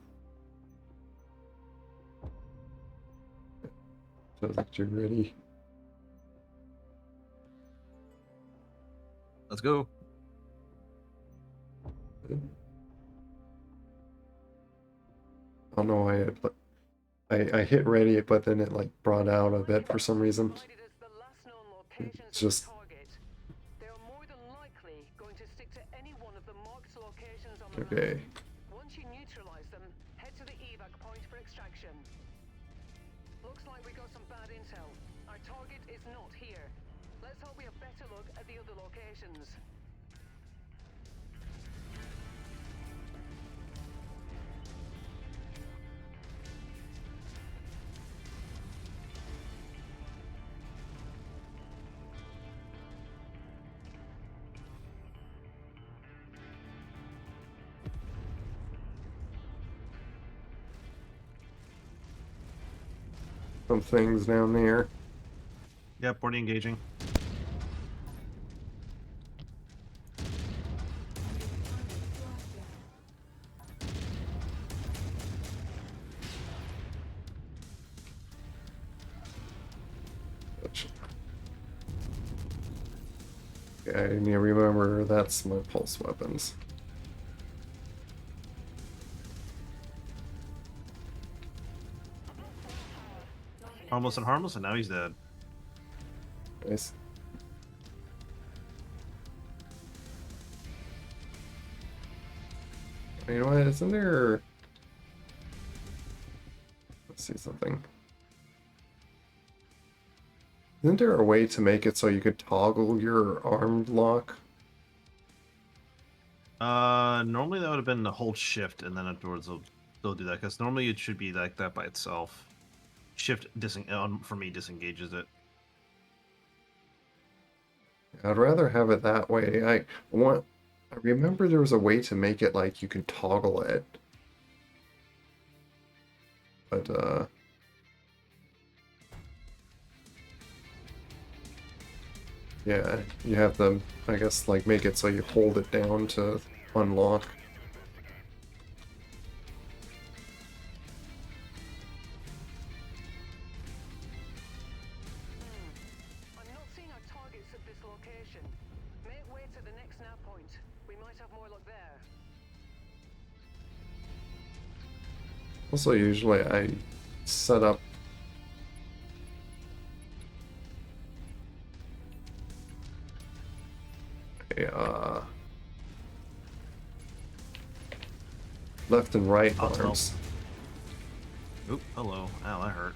A: Sounds like you're ready.
C: Let's go.
A: I don't know why it, but I hit ready, but then it like brought out a bit for some reason.
B: Provided us the last known locations
A: It's
B: of the
A: just
B: target. They are more than likely going to stick to any one of the marked locations on the map.
A: okay.
B: Once you neutralize them, head to the evac point for extraction. Looks like we got some bad intel. Our target is not here. Let's hope we have better look at the other locations.
A: some things down there.
C: Yep, already engaging.
A: Okay, I need to remember that's my pulse weapons.
C: Harmless and harmless, and now he's dead.
A: Nice. You know what? Isn't there? Let's see something. Isn't there a way to make it so you could toggle your arm lock?
C: Normally that would have been the hold shift, and then afterwards they'll do that, because normally it should be like that by itself. Shift for me disengages it.
A: I'd rather have it that way. I remember there was a way to make it like you can toggle it. But yeah, you have to, I guess, like make it so you hold it down to unlock.
B: I'm not seeing our targets at this location. Make way to the next nav point. We might have more luck there.
A: Also, usually I set up a left and right arms.
C: Oop, hello. Ow, that hurt.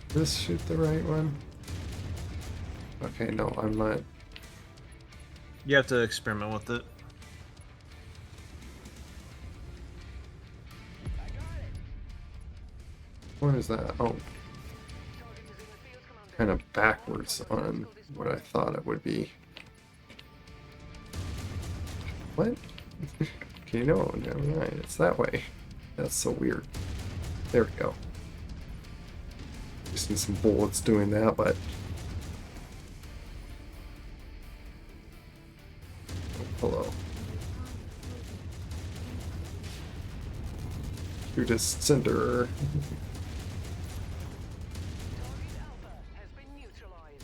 A: This shoot the right one? Okay, no, I'm not.
C: You have to experiment with it.
A: What is that? Oh,
B: Target is in the field, Commander.
A: kind of backwards on what I thought it would be. What? Okay, no, never mind. It's that way. That's so weird. There we go. Just need some bullets doing that, but oh, hello. Shoot a cinder.
B: Target Alpha has been neutralized.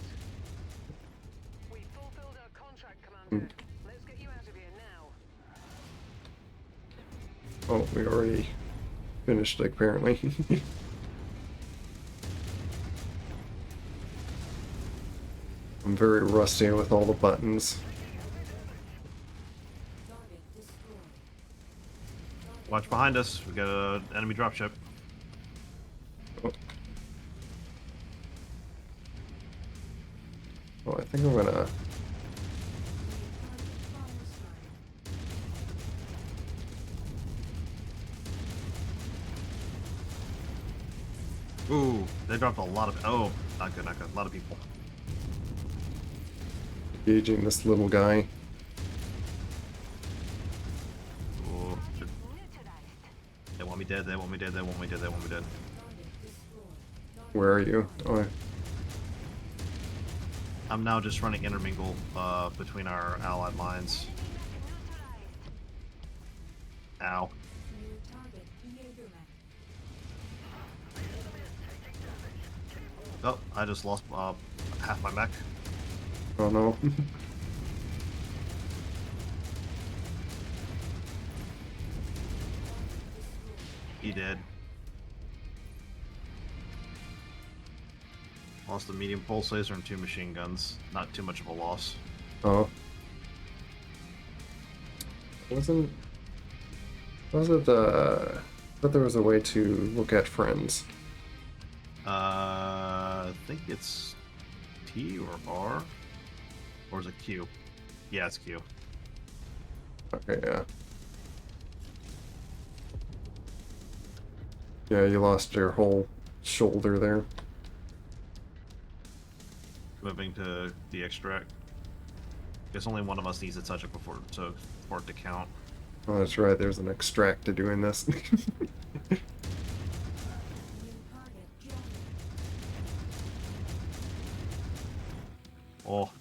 B: We fulfilled our contract, Commander. Let's get you out of here now.
A: Oh, we already finished, apparently. I'm very rusty with all the buttons.
C: Watch behind us. We got an enemy dropship.
A: Oh, I think I'm gonna.
C: Ooh, they dropped a lot of. Oh, not good, not good. A lot of people.
A: Engaging this little guy.
C: Ooh, shit. They want me dead. They want me dead. They want me dead. They want me dead.
A: Where are you? Oh,
C: I'm now just running intermingle between our allied lines. Ow. Oh, I just lost half my mech.
A: oh no.
C: He did. Lost a medium pulse laser and 2 machine guns. Not too much of a loss.
A: Oh. Was it thought there was a way to look at friends.
C: I think it's T or R, or is it Q? Yeah, it's Q.
A: Okay, yeah. Yeah, you lost your whole shoulder there.
C: Moving to the extract. Guess only one of us needs to touch it for it to count.
A: Oh, that's right. There's an extract to doing this.
C: Oh,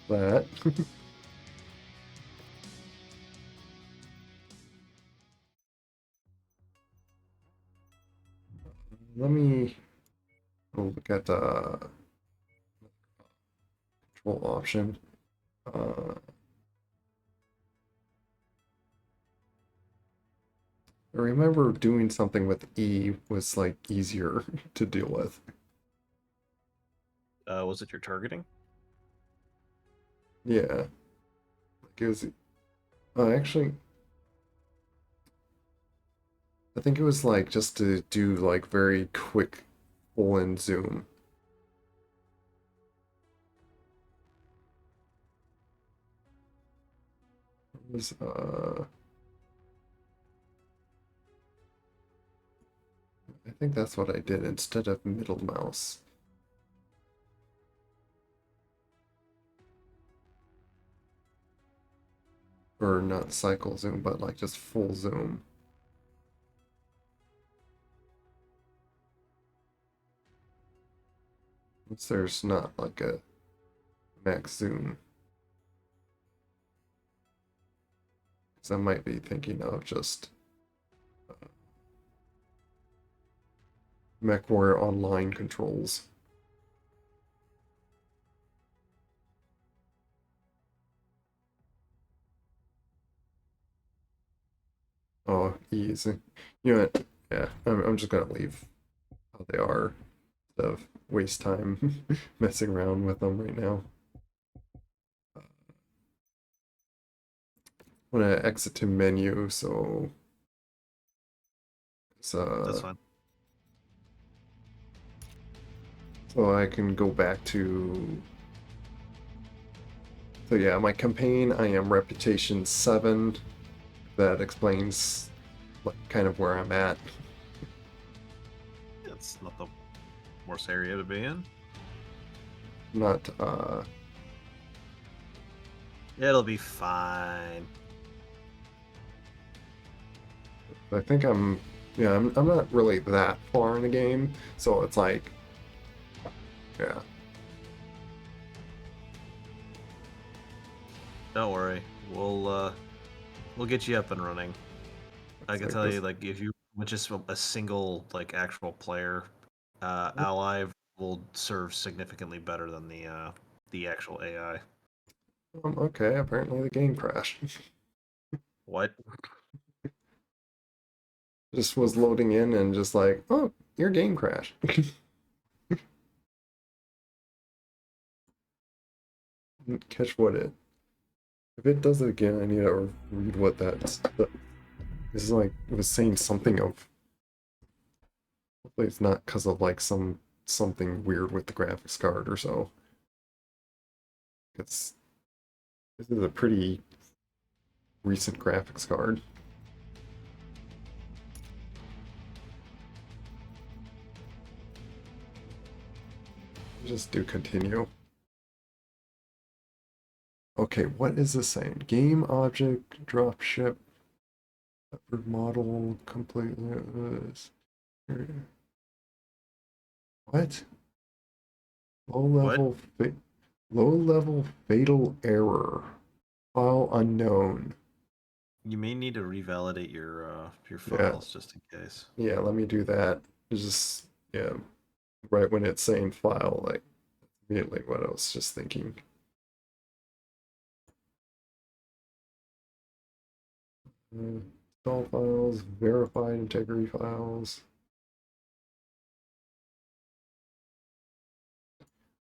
A: that. Let me look at the control option. Uh, I remember doing something with E was like easier to deal with.
C: was it your targeting?
A: Yeah, like it was. Actually, I think it was like just to do like very quick pull and zoom. It was, I think that's what I did instead of middle mouse. Or not cycle zoom, but like just full zoom. Since there's not like a max zoom. Because I might be thinking of just Mechwarrior online controls. Oh, easy. You know what? Yeah, I'm just gonna leave how they are. Instead of waste time messing around with them right now. I'm gonna exit to menu, so it's,
C: That's fine.
A: so I can go back to. So yeah, my campaign, I am reputation 7. That explains like kind of where I'm at.
C: It's not the worst area to be in.
A: Not
C: It'll be fine.
A: I think I'm not really that far in the game, so it's like yeah.
C: Don't worry. We'll get you up and running. I
A: It's
C: can
A: like
C: tell
A: this.
C: you, like, if you with just a single like actual player, ally will serve significantly better than the actual AI.
A: Okay, apparently the game crashed.
C: What?
A: Just was
C: Oof.
A: loading in and just like, oh, your game crashed. Catch what it. If it does it again, I need to read what that's. This is like it was saying something of. Hopefully, it's not because of like something weird with the graphics card or so. It's this is a pretty recent graphics card. Just do continue. Okay, what is this saying? Game object drop ship model completely. What? Low
C: What?
A: level low level fatal error. File unknown.
C: You may need to revalidate your
A: Yeah,
C: files just in case.
A: yeah. Let me do that. It's just yeah. Right when it's saying file, like immediately what I was just thinking. Install files, verified integrity files.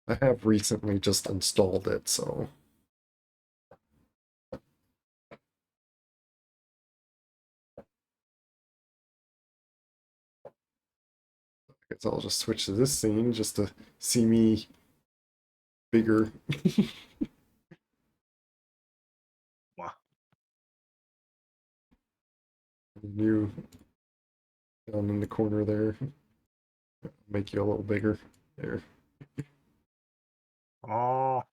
A: I have recently just installed it, so I guess I'll just switch to this scene just to see me bigger.
C: Wow.
A: You down in the corner there. Make you a little bigger. There.
C: Oh,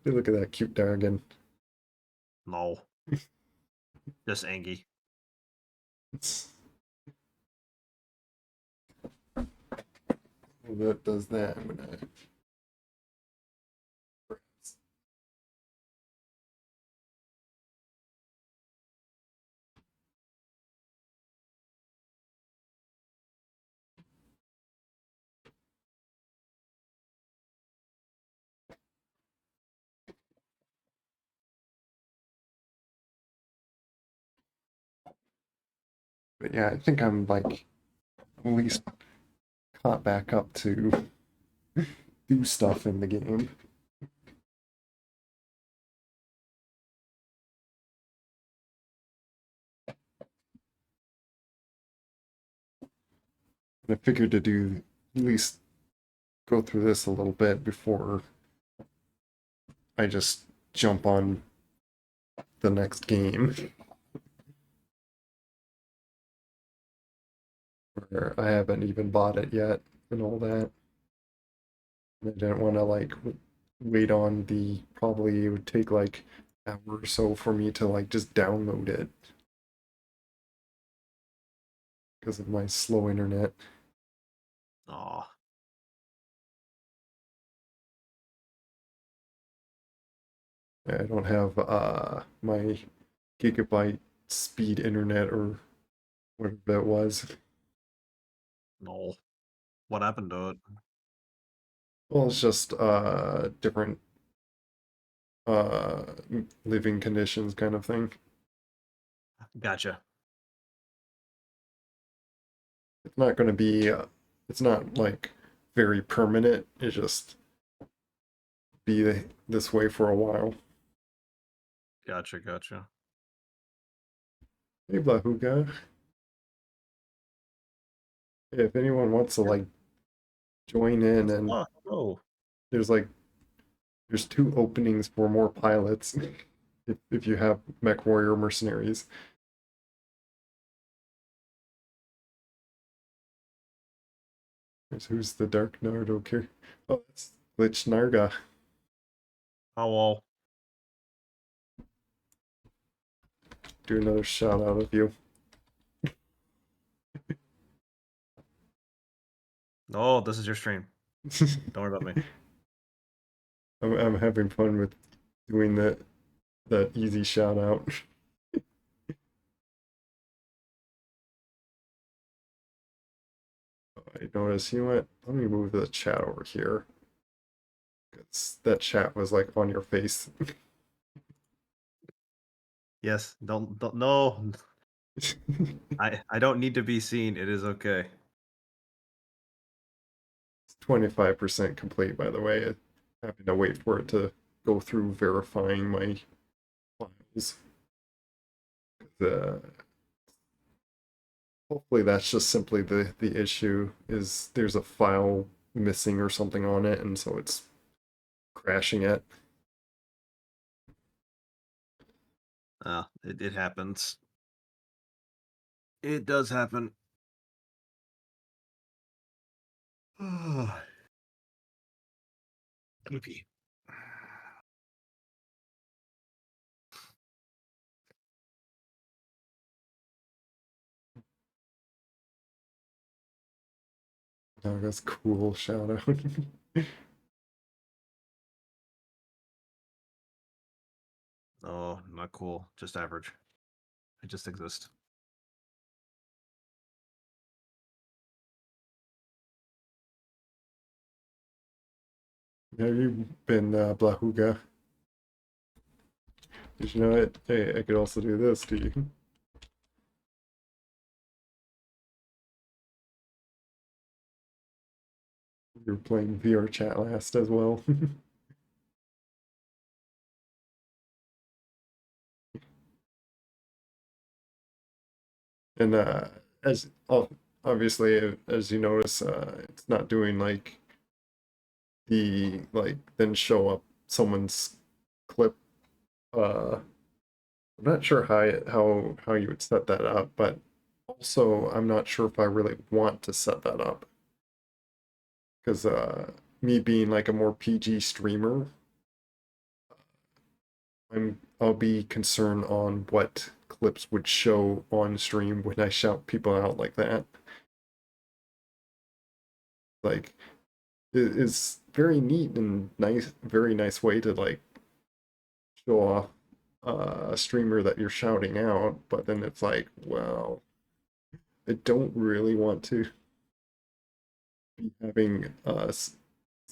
A: Hey, look at that cute dragon.
C: no. Just Angie.
A: It's, well, that does that. I'm gonna. But yeah, I think I'm like at least caught back up to do stuff in the game. And I figured to do at least go through this a little bit before I just jump on the next game where I haven't even bought it yet and all that. I didn't want to like wait on the probably it would take like an hour or so for me to like just download it because of my slow internet.
C: Oh,
A: I don't have my gigabyte speed internet or whatever that was.
C: no. What happened to it?
A: Well, it's just different uh living conditions kind of thing.
C: Gotcha.
A: It's not going to be it's not like very permanent. It just be this way for a while.
C: Gotcha.
A: Hey, Blahuga. If anyone wants to like join in, and
C: Oh,
A: there's like there's two openings for more pilots if you have Mechwarrior mercenaries. Who's the Dark Nardo here? Oh, it's Lich Narga.
C: oh well.
A: Do another shout out of you.
C: Oh, this is your stream. Don't worry about me.
A: I'm having fun with doing that easy shout out. I noticed, you know what? Let me move the chat over here. Because that chat was like on your face.
C: Yes, don't no. I don't need to be seen. It is okay.
A: It's 25% complete, by the way. Having to wait for it to go through verifying my files. Hopefully that's just simply the issue is there's a file missing or something on it, and so it's crashing it.
C: It happens. It does happen. Goofy.
A: Oh, that's cool. Shout out.
C: Oh, not cool. Just average. I just exist.
A: Have you been Blahuga? Did you know it? Hey, I could also do this to you. You were playing VR chat last as well. And as obviously as you notice, it's not doing like the like then show up someone's clip. I'm not sure how you would set that up, but also I'm not sure if I really want to set that up because me being like a more PG streamer, I'll be concerned on what clips would show on stream when I shout people out like that. Like it is very neat and nice, very nice way to like show off a streamer that you're shouting out, but then it's like, well, I don't really want to be having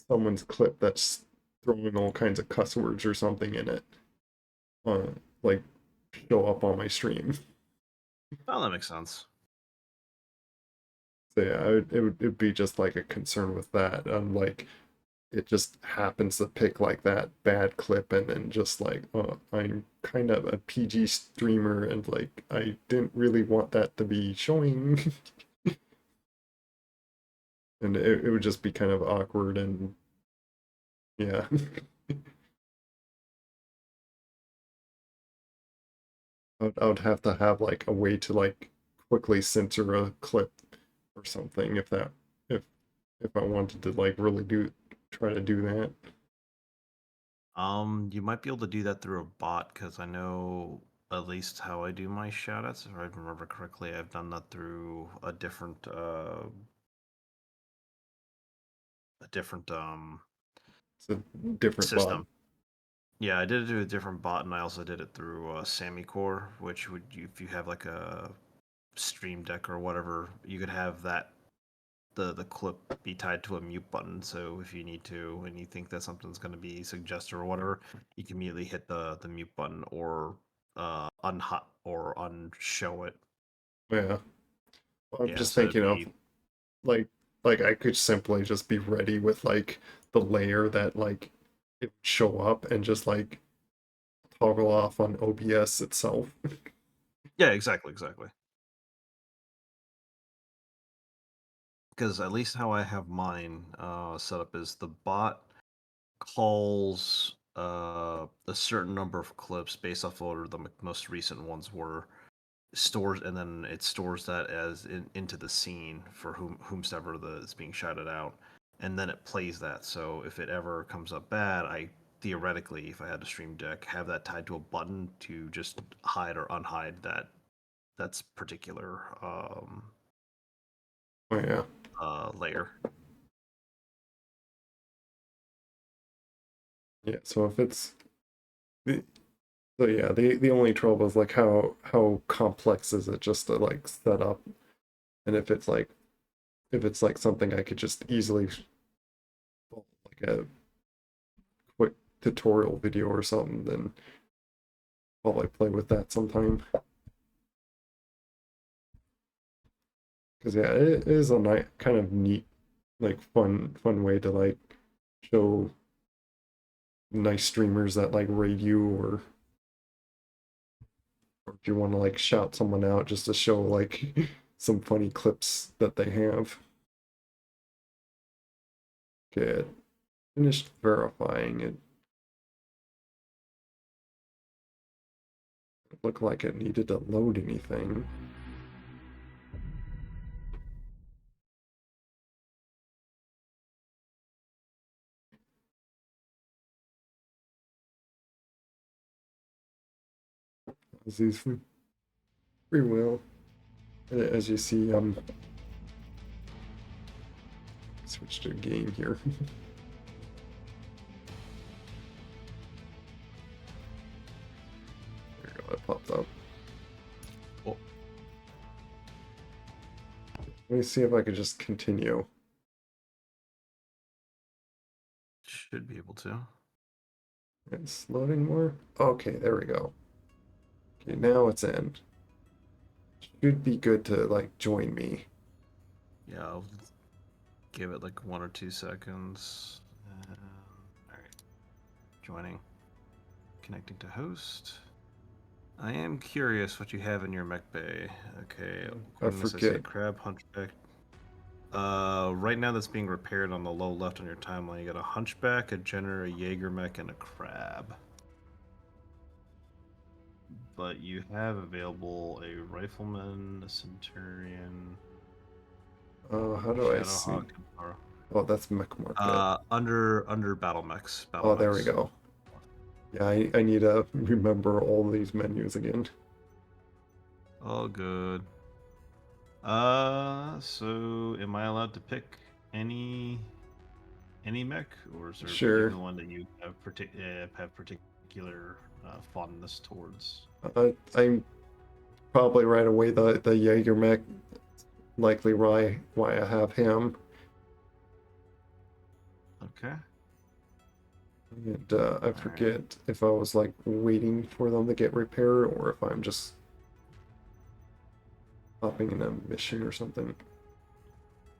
A: someone's clip that's throwing all kinds of cuss words or something in it, uh, like show up on my stream.
C: Oh, that makes sense.
A: So yeah, it'd be just like a concern with that. Like it just happens to pick like that bad clip and then just like, oh, I'm kind of a PG streamer and like I didn't really want that to be showing. And it would just be kind of awkward and yeah. I would have to have like a way to like quickly censor a clip or something if if I wanted to like really try to do that.
C: You might be able to do that through a bot because I know at least how I do my shoutouts. If I remember correctly, I've done that through a different
A: It's a different bot.
C: system. Yeah, I did it through a different bot, and I also did it through SamiCore, which would if you have like a Stream Deck or whatever, you could have that the clip be tied to a mute button. So if you need to and you think that something's going to be suggested or whatever, you can immediately hit the mute button or unhot or unshow it.
A: Yeah. I'm
C: Yeah,
A: just
C: so it'd
A: thinking of
C: be
A: like I could simply just be ready with like the layer that like it would show up and just like toggle off on OBS itself.
C: yeah, exactly. Because at least how I have mine set up is the bot calls a certain number of clips based off what the most recent ones were stores, and then it stores that as into the scene for whomsoever is being shouted out, and then it plays that. So if it ever comes up bad, I theoretically, if I had a stream deck, have that tied to a button to just hide or unhide that's particular
A: Oh yeah.
C: layer.
A: Yeah, so if it's so yeah, the only trouble is like how complex is it just to like set up, and if it's like something I could just easily like a quick tutorial video or something, then probably play with that sometime. Because yeah, it is a kind of neat, like fun way to like show nice streamers that like raid you or if you want to like shout someone out just to show like some funny clips that they have. Good. Finished verifying it. It looked like it needed to load anything. As these pretty well. As you see, switch to game here. There you go, that popped up.
C: Oh,
A: Let me see if I could just continue.
C: should be able to.
A: It's loading more. Okay, there we go. Okay, now it's in. Should be good to like join me.
C: Yeah, I'll give it like 1 or 2 seconds. All right, joining, connecting to host. I am curious what you have in your mech bay. Okay,
A: I
C: according to this, I see
A: forget.
C: crab, hunchback. Right now that's being repaired on the low left on your timeline. You got a hunchback, a Jenner, a Jaeger mech, and a crab. But you have available a rifleman, a centurion,
A: How do I see?
C: Shadowhawk, and Power.
A: Oh, that's mech market.
C: Under battle mechs. Battle
A: Oh, there we
C: mechs.
A: go. Yeah, I need to remember all these menus again.
C: All good. So am I allowed to pick any mech, or is there a
A: Sure.
C: particular one that you have particular fondness towards?
A: I'm probably right away the Jaeger mech, likely why I have him.
C: Okay.
A: And I
C: All right.
A: forget if I was like waiting for them to get repaired or if I'm just hopping in a mission or something.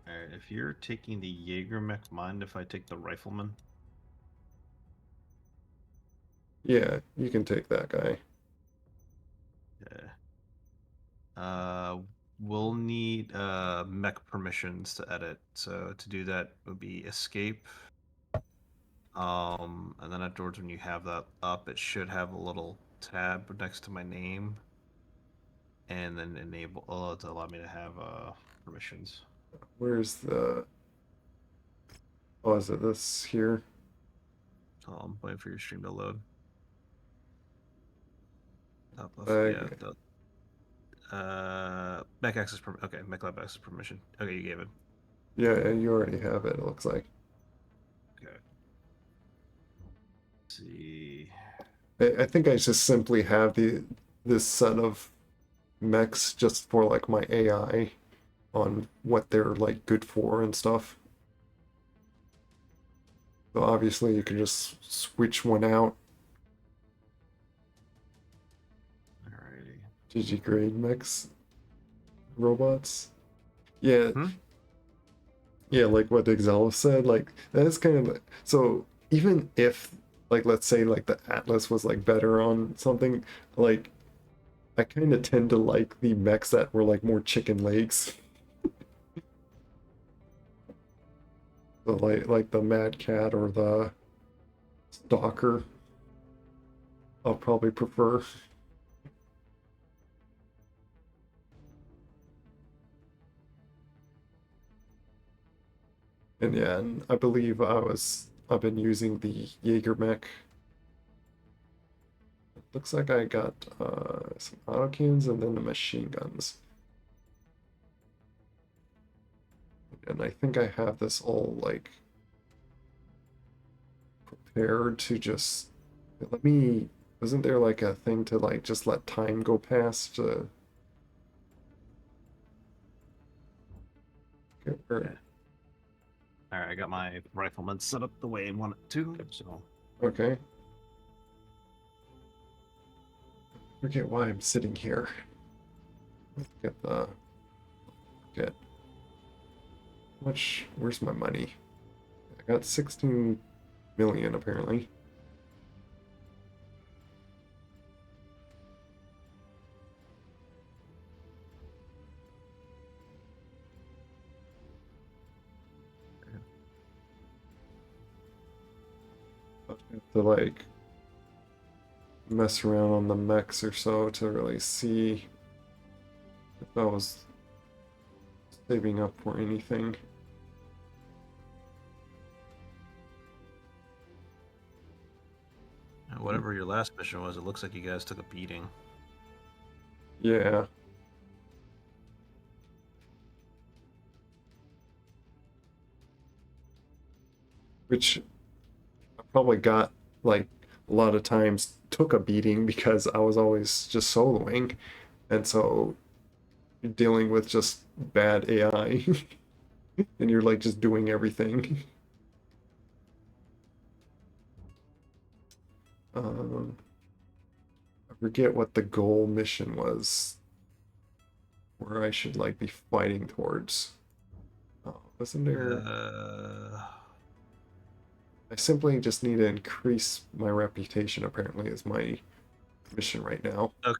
C: All right. If you're taking the Jaeger mech, mind if I take the rifleman?
A: Yeah, you can take that guy.
C: Yeah. Uh, we'll need mech permissions to edit. So to do that would be escape. And then afterwards, when you have that up, it should have a little tab next to my name, and then enable to allow me to have permissions.
A: Where's the... Oh, is it this here?
C: I'm waiting for your stream to load. Top left, yeah.
A: Bag.
C: Mech access okay, mech lab access permission. Okay, you gave it.
A: Yeah, you already have it, it looks like.
C: Okay. Let's see.
A: I think I just simply have this set of mechs just for like my AI on what they're like good for and stuff. So obviously you can just switch one out.
C: Alrighty.
A: GG grade mechs robots. Yeah,
C: Hmm?
A: yeah, like what Excel said, like that's kind of so even if like let's say like the Atlas was like better on something, like I kind of tend to like the mechs that were like more chicken legs. So like the Mad Cat or the Stalker, I'll probably prefer. And yeah, and I believe I've been using the Jaeger mech. Looks like I got some autocannons and then the machine guns. And I think I have this all like prepared to just let me. Wasn't there like a thing to like just let time go past to get
C: Yeah.
A: where?
C: Alright, I got my rifleman set up the way I want it to, so.
A: Okay. Forget why I'm sitting here. Let's get the get much. Where's my money? I got 16 million apparently. I have to like mess around on the mechs or so to really see if I was saving up for anything.
C: Whatever your last mission was, it looks like you guys took a beating.
A: Yeah. Which I probably got like a lot of times took a beating because I was always just soloing. And so you're dealing with just bad AI and you're like just doing everything. Um, I forget what the goal mission was where I should like be fighting towards. Wasn't there?
C: Uh,
A: I simply just need to increase my reputation, apparently, is my mission right now.
C: okay.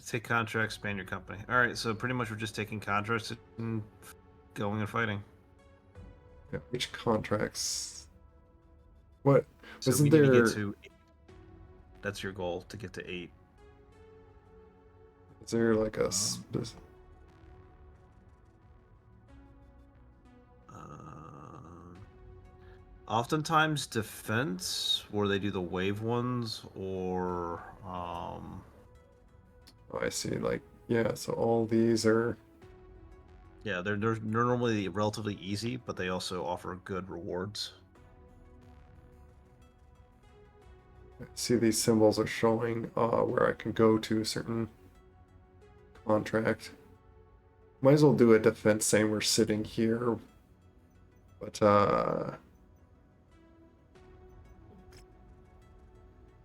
C: Take contracts, expand your company. Alright, so pretty much we're just taking contracts and going and fighting.
A: Yeah, which contracts? What?
C: So we
A: Wasn't
C: need to get
A: there?
C: to 8. That's your goal, to get to 8.
A: Is there like a
C: Uh, Oftentimes defense, where they do the wave ones, or
A: Oh, I see. Like, yeah, so all these are.
C: yeah, they're normally relatively easy, but they also offer good rewards.
A: See, these symbols are showing where I can go to a certain contract. Might as well do a defense saying we're sitting here. But,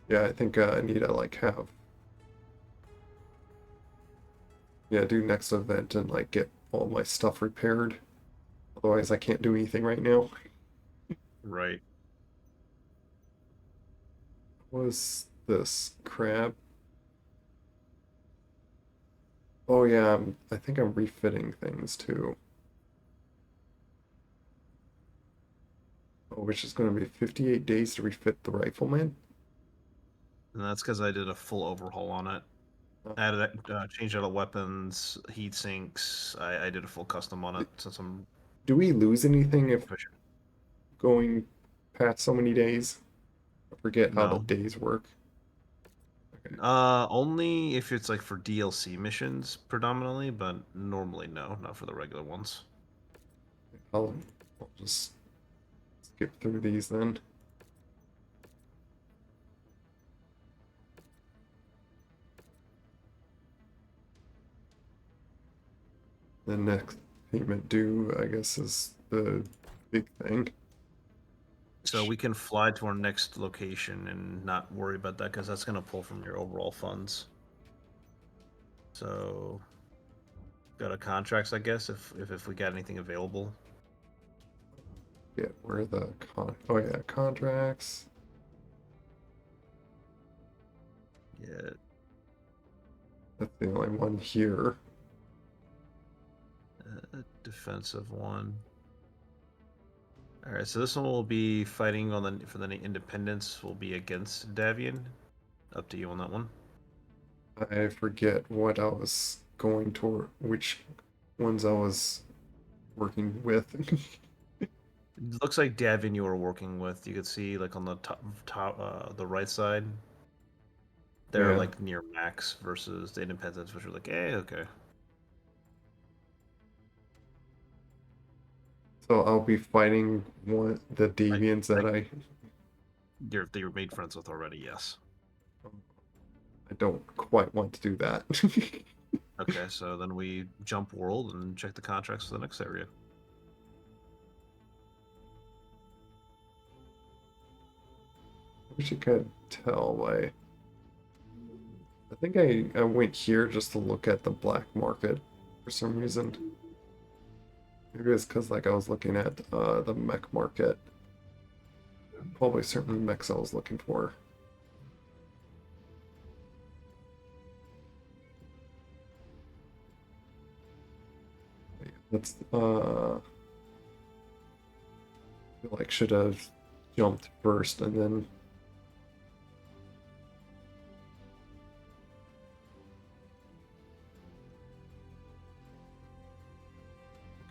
A: yeah, I think I need to, like, have. Yeah, do next event and, like, get all my stuff repaired. Otherwise, I can't do anything right now.
C: Right.
A: What is this? Crab? Oh, yeah, I think I'm refitting things, too. Oh, which is going to be 58 days to refit the rifleman?
C: And that's because I did a full overhaul on it. Added, changed out of weapons, heat sinks. I did a full custom on it since I'm
A: Do we lose anything if
C: proficient.
A: going past so many days? I forget how the
C: No.
A: days work. Okay.
C: Only if it's like for DLC missions predominantly, but normally no, not for the regular ones.
A: I'll, I'll just skip through these then. The next payment due, I guess, is the big thing.
C: So we can fly to our next location and not worry about that because that's going to pull from your overall funds. So go to contracts, I guess, if we got anything available.
A: Yeah, where are the oh yeah, contracts.
C: Yeah.
A: That's the only one here.
C: Defensive one. All right, so this one will be fighting on the for the independence. Will be against Davian. Up to you on that one.
A: I forget what I was going toward, which ones I was working with.
C: It looks like Davian you were working with. You could see like on the the right side. They're
A: Yeah.
C: like near max versus the independents, which are like, okay.
A: So I'll be fighting the
C: Like,
A: deviants that
C: like
A: I
C: you're made friends with already. Yes.
A: I don't quite want to do that.
C: Okay, so then we jump world and check the contracts for the next area.
A: I wish you could tell I think I went here just to look at the black market for some reason. Maybe it's because like I was looking at the mech market. Probably certain mechs I was looking for. That's feel like should have jumped first and then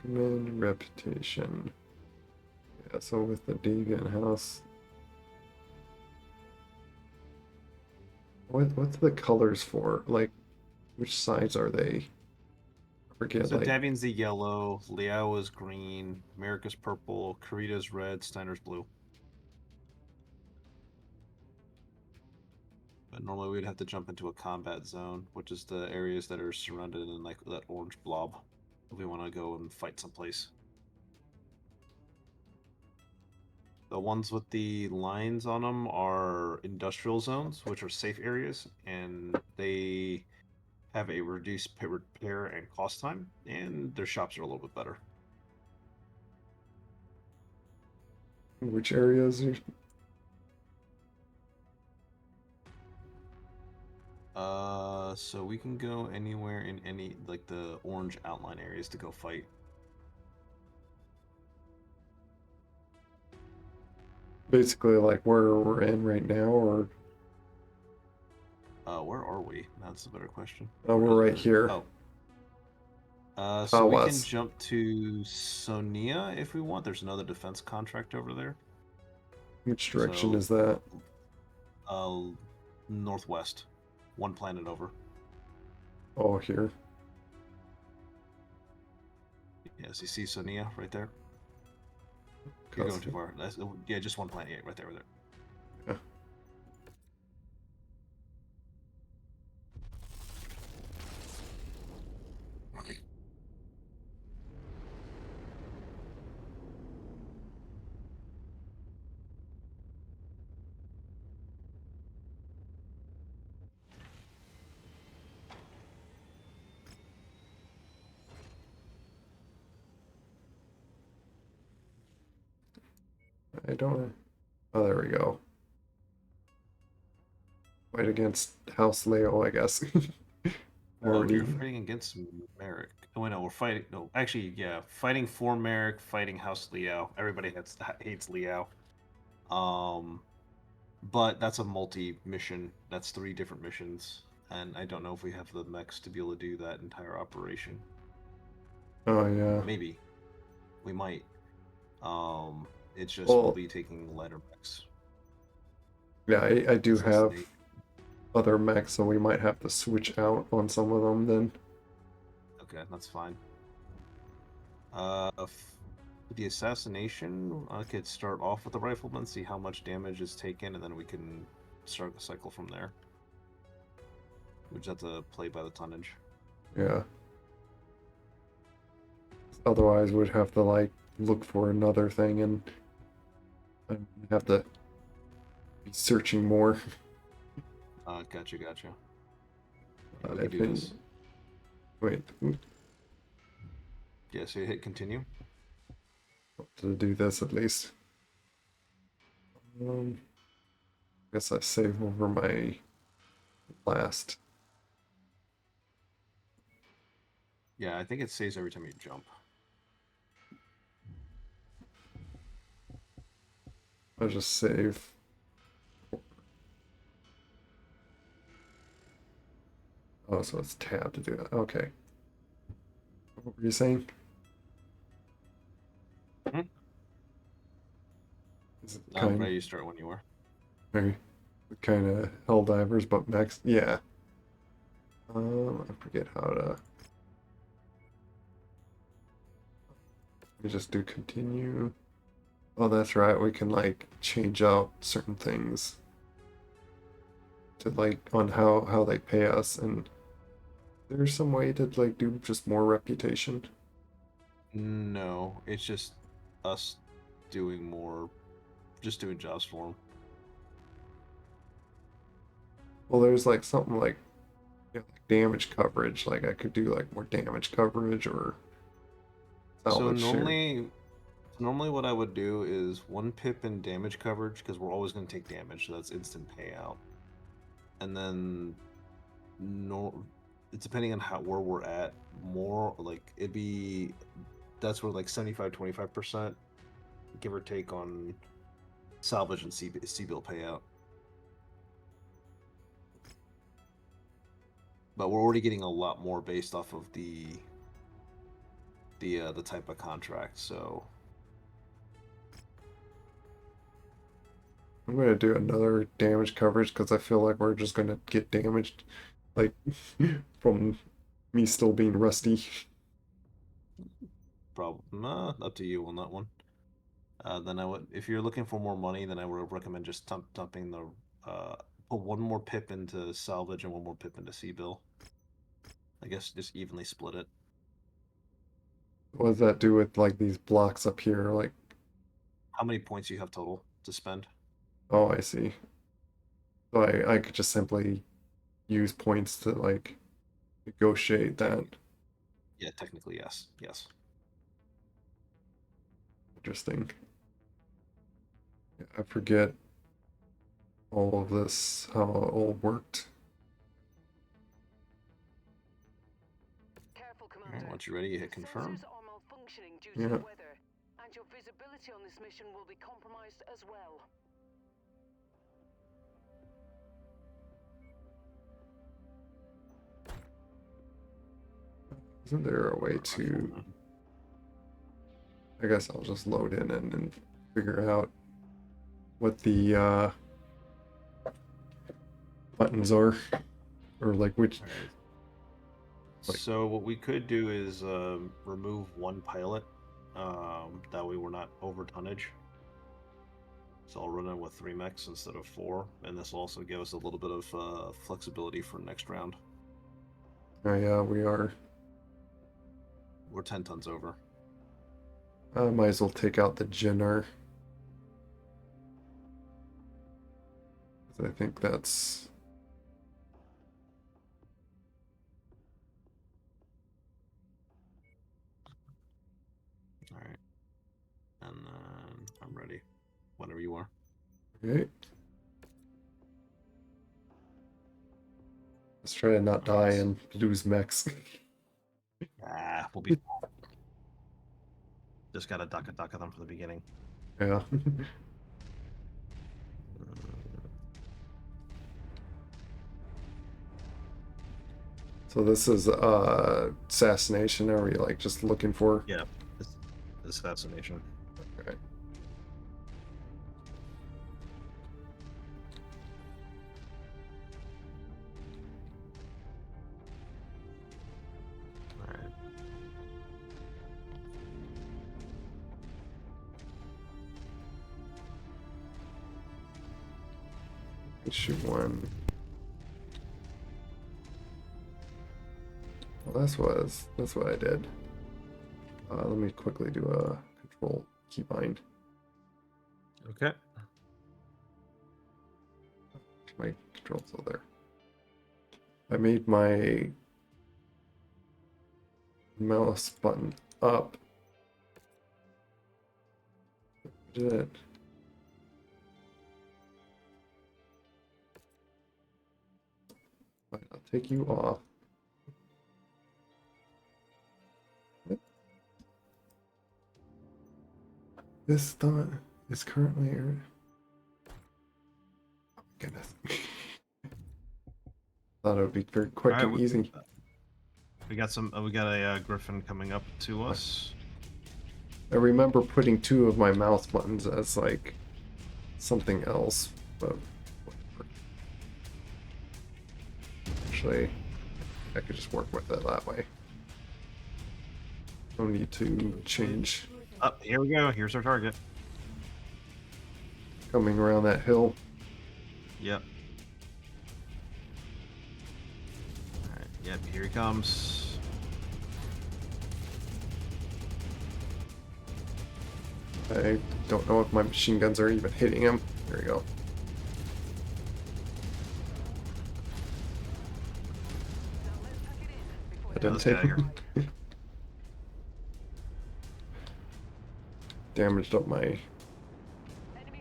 A: command reputation. Yeah, so with the deviant house. What's the colors for? Like which sides are they? I forget
C: So
A: like
C: Davian's the yellow, Liao is green, America's purple, Karita's red, Steiner's blue. But normally we'd have to jump into a combat zone, which is the areas that are surrounded in like that orange blob. If we want to go and fight someplace. The ones with the lines on them are industrial zones, which are safe areas, and they have a reduced repair and cost time, and their shops are a little bit better.
A: which areas are
C: So we can go anywhere in any like the orange outline areas to go fight.
A: basically like where we're in right now or
C: Where are we? That's a better question.
A: we're right
C: Where is
A: here.
C: Oh, so we can
A: West.
C: jump to Sonia if we want. There's another defense contract over there.
A: Which direction
C: So-
A: is that?
C: Northwest, one planet over.
A: Oh, here.
C: Yes, you see Sonia right there? You're going too far. Yeah, just one planet. Yeah, right there, right there.
A: Yeah. I don't. Oh, there we go. Fight against House Leo, I guess. Already.
C: You're fighting against Merrick. Oh, wait, no, we're fighting. No, actually, yeah, fighting for Merrick, fighting House Liao. Everybody hates Liao. But that's a multi-mission. That's 3 different missions, and I don't know if we have the mechs to be able to do that entire operation.
A: Oh yeah.
C: Maybe we might. It's just
A: Well,
C: we'll be taking lighter mechs.
A: Yeah, I do have
C: Assassinate.
A: other mechs, so we might have to switch out on some of them then.
C: Okay, that's fine. The assassination, I could start off with the rifleman, see how much damage is taken, and then we can start the cycle from there. We just have to play by the tonnage.
A: Yeah. Otherwise, we'd have to like look for another thing and have to be searching more.
C: Gotcha.
A: I
C: We can do
A: think.
C: this.
A: Wait,
C: Yeah, so you hit continue.
A: to do this at least. Guess I save over my last.
C: Yeah, I think it saves every time you jump.
A: I'll just save. Oh, so it's tab to do that. Okay. What were you saying?
C: Hmm?
A: Is it
C: I'm ready to start when you are.
A: kind of Helldivers, but mechs? Yeah. I forget how to. We just do continue. Oh, that's right. We can like change out certain things to like on how they pay us, and there's some way to like do just more reputation.
C: No, it's just us doing more, just doing jobs for them.
A: Well, there's like something like, like damage coverage. Like I could do like more damage coverage or
C: So
A: salvage share.
C: normally what I would do is 1 pip in damage coverage, because we're always going to take damage, so that's instant payout. And then it's depending on where we're at, more like that's where like 75-25%, give or take, on salvage and C-bill payout. But we're already getting a lot more based off of the type of contract, so
A: I'm gonna do another damage coverage because I feel like we're just gonna get damaged, like from me still being rusty.
C: probably up to you on that one. Then I would, if you're looking for more money, then I would recommend just dumping the put 1 more pip into salvage and 1 more pip into C-bill. I guess just evenly split it.
A: What does that do with like these blocks up here? Like,
C: How many points you have total to spend?
A: oh, I see. So I could just simply use points to like negotiate that.
C: Yeah, technically yes. Yes.
A: Interesting. Yeah, I forget all of this, how it all worked.
B: Careful,
C: Alright,
B: Commander.
C: once you're ready, you hit
B: The
C: confirm.
B: sensors are malfunctioning due to
A: Yeah.
B: the weather, and your visibility on this mission will be compromised as well.
A: Isn't there a way to? I guess I'll just load in and figure out what the buttons are, or like which.
C: Alright.
A: Like-
C: So what we could do is remove one pilot. That way we're not over tonnage. So I'll run in with 3 mechs instead of 4, and this will also give us a little bit of flexibility for next round.
A: Oh yeah, we are.
C: We're 10 tons over.
A: Might as well take out the Jinner. I think that's.
C: Alright. And then I'm ready. Whenever you are.
A: Okay. Let's try to not die and lose mechs.
C: We'll be fine. Just gotta duck of them from the beginning.
A: Yeah. So this is assassination. Are we like just looking for?
C: Yeah, it's fascination.
A: Okay.
C: Alright.
A: Shoot one. Well, that's what I did. Let me quickly do a control keybind.
C: Okay.
A: My control's still there. I made my mouse button up. Did it? Fine, I'll take you off. This thought is currently. Oh my goodness. Thought it would be very quick
C: Alright,
A: and easy.
C: We got a Griffin coming up to us.
A: I remember putting 2 of my mouse buttons as like something else, but whatever. Actually, I could just work with it that way. No need to change.
C: Oh, here we go. Here's our target.
A: Coming around that hill.
C: Yep. Alright, yep, here he comes.
A: I don't know if my machine guns are even hitting him. There we go.
B: Now let's pack it in before
A: I
B: they
A: didn't
C: this guy
A: take
C: here.
A: damaged up my.
B: enemy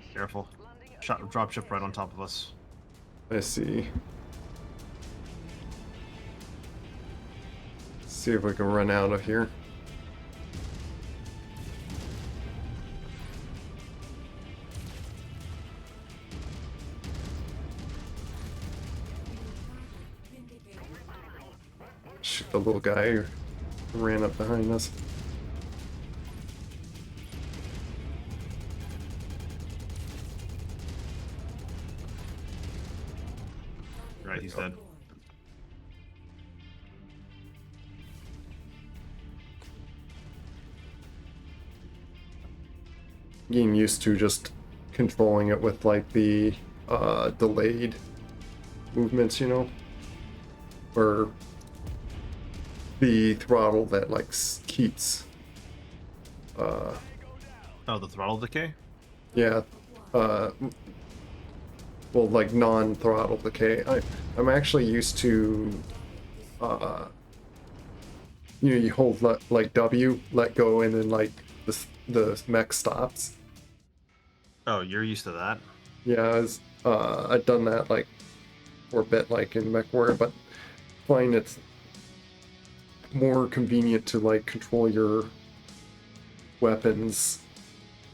B: ship
C: Careful.
B: landing at
C: Shot
B: your
C: dropship right on
B: location.
C: top of us.
A: I see. See if we can run out of here. Shoot the little guy who ran up behind us.
C: Right, he's dead.
A: Getting used to just controlling it with like the delayed movements, you know, or the throttle that like keeps
C: Oh, the throttle decay?
A: yeah well, like non-throttle decay. I'm actually used to you hold like W, let go, and then like the mech stops.
C: Oh, you're used to that?
A: Yeah, I've done that like for a bit, like in Mechwarrior, but find it's more convenient to like control your weapons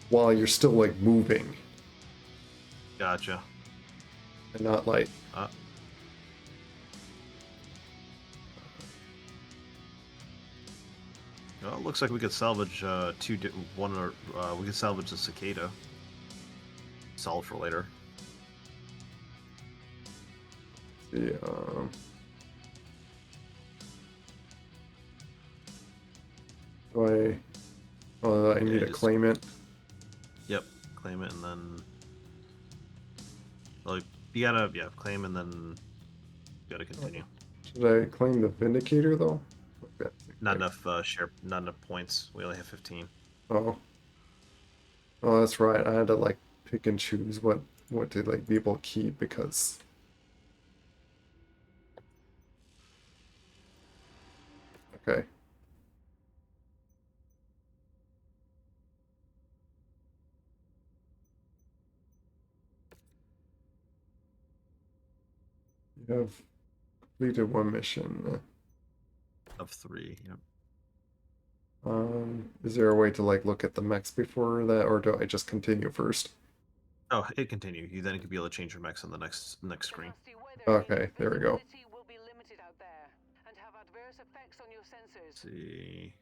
A: while you're still like moving
C: Gotcha.
A: and not like
C: Uh, well, it looks like we could salvage we could salvage the cicada. solid for later.
A: The do I need to
C: just-
A: claim it.
C: Yep, claim it and then like you gotta claim and then you gotta continue.
A: Should I claim the Vindicator though? Okay.
C: Not enough not enough points. We only have 15.
A: Oh. Oh, that's right. I had to like pick and choose what to like be able to keep because okay. You have completed one mission.
C: Of 3. Yep.
A: Is there a way to like look at the mechs before that, or do I just continue first?
C: Oh, hit continue. You then could be able to change your mechs on the next screen.
B: The nasty weather means
A: Okay, there we go.
B: visibility will be limited out there and have adverse effects on your sensors.
C: Let's see.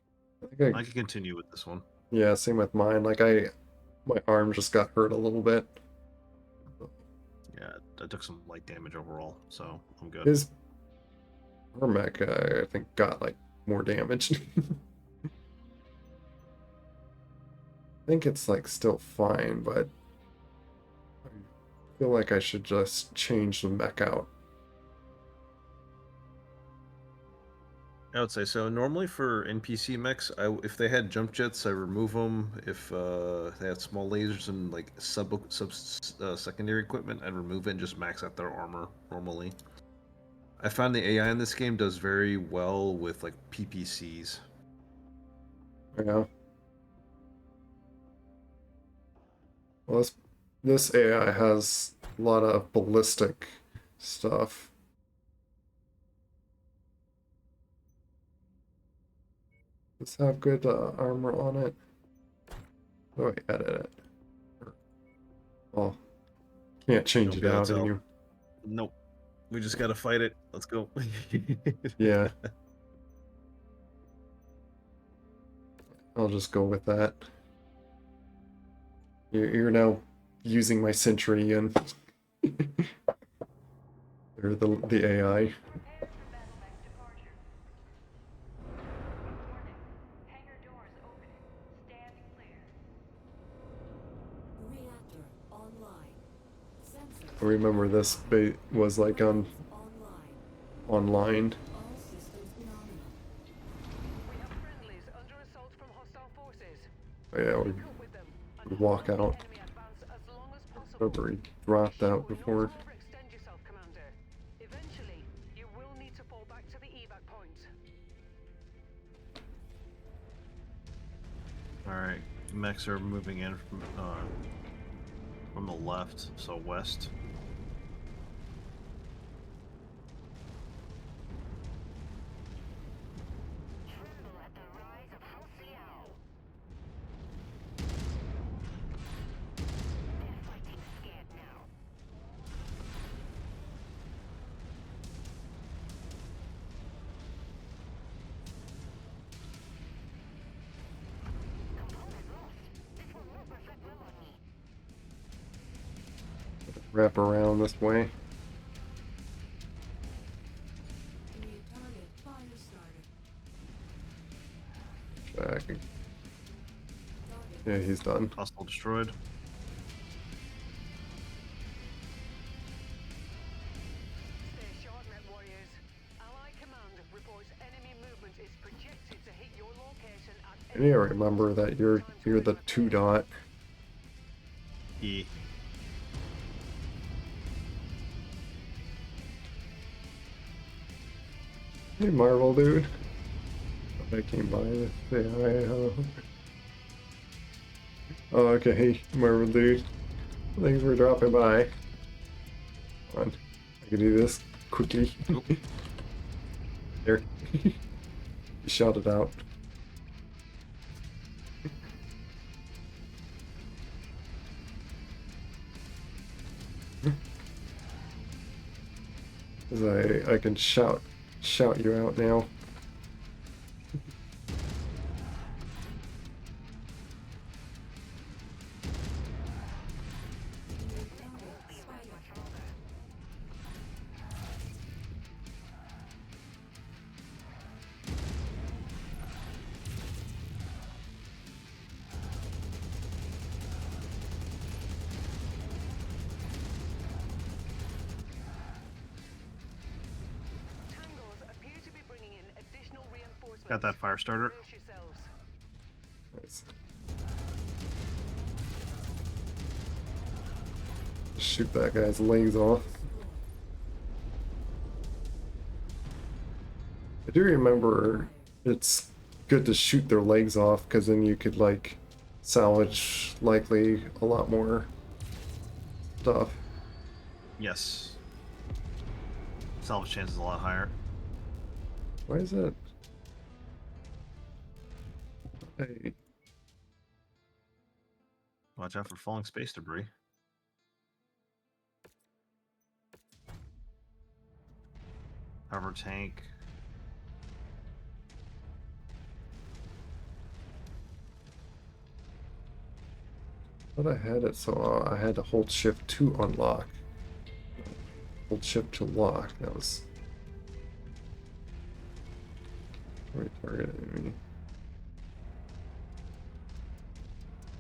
A: I think
C: I can continue with this one.
A: yeah, same with mine. Like my arm just got hurt a little bit.
C: Yeah, I took some light damage overall, so I'm good.
A: His our mech, I think, got like more damage. I think it's like still fine, but I feel like I should just change the mech out.
C: I would say so. Normally for NPC mechs, if they had jump jets, I remove them. If they had small lasers and like secondary equipment, I'd remove it and just max out their armor normally. I found the AI in this game does very well with like PPCs.
A: Yeah. Well, this AI has a lot of ballistic stuff. Does this have good armor on it? Oh, I edit it. Oh, can't change
C: Don't
A: it
C: be able
A: out
C: to tell.
A: anymore.
C: Nope. We just gotta fight it. Let's go.
A: Yeah. I'll just go with that. You're now using my sentry and or the AI. I remember this was like on online.
B: We have friendlies under assault from hostile forces.
A: Oh, yeah, we
B: Cope with them and
A: would walk
B: hold
A: out.
B: the enemy advance as long as possible.
A: Remember he dropped out
B: Be sure
A: before.
B: not to overextend yourself, Commander. Eventually, you will need to fall back to the evac point.
C: Alright, mechs are moving in from the left, so west.
A: Wrap around this way. Back. Yeah, he's done.
C: Hostile destroyed.
B: Stay sharp, Mechwarriors. Ally command reports enemy movement is projected to hit your location at
A: I need to remember that you're the 2 dot.
C: E.
A: Hey, Marvel dude. I came by to say hi. Oh, okay. Hey, Marvel dude. Thanks for dropping by. Come on. I can do this quickly. There. You shot it out. I can shout you out now.
C: Got that fire starter.
B: Brace yourselves.
A: Nice. Shoot that guy's legs off. I do remember it's good to shoot their legs off because then you could like salvage likely a lot more stuff.
C: Yes. Salvage chance is a lot higher.
A: Why is that? Hey,
C: Watch out for falling space debris. Hover tank.
A: but I had it so I had to hold shift to unlock. Hold shift to lock. That was target enemy.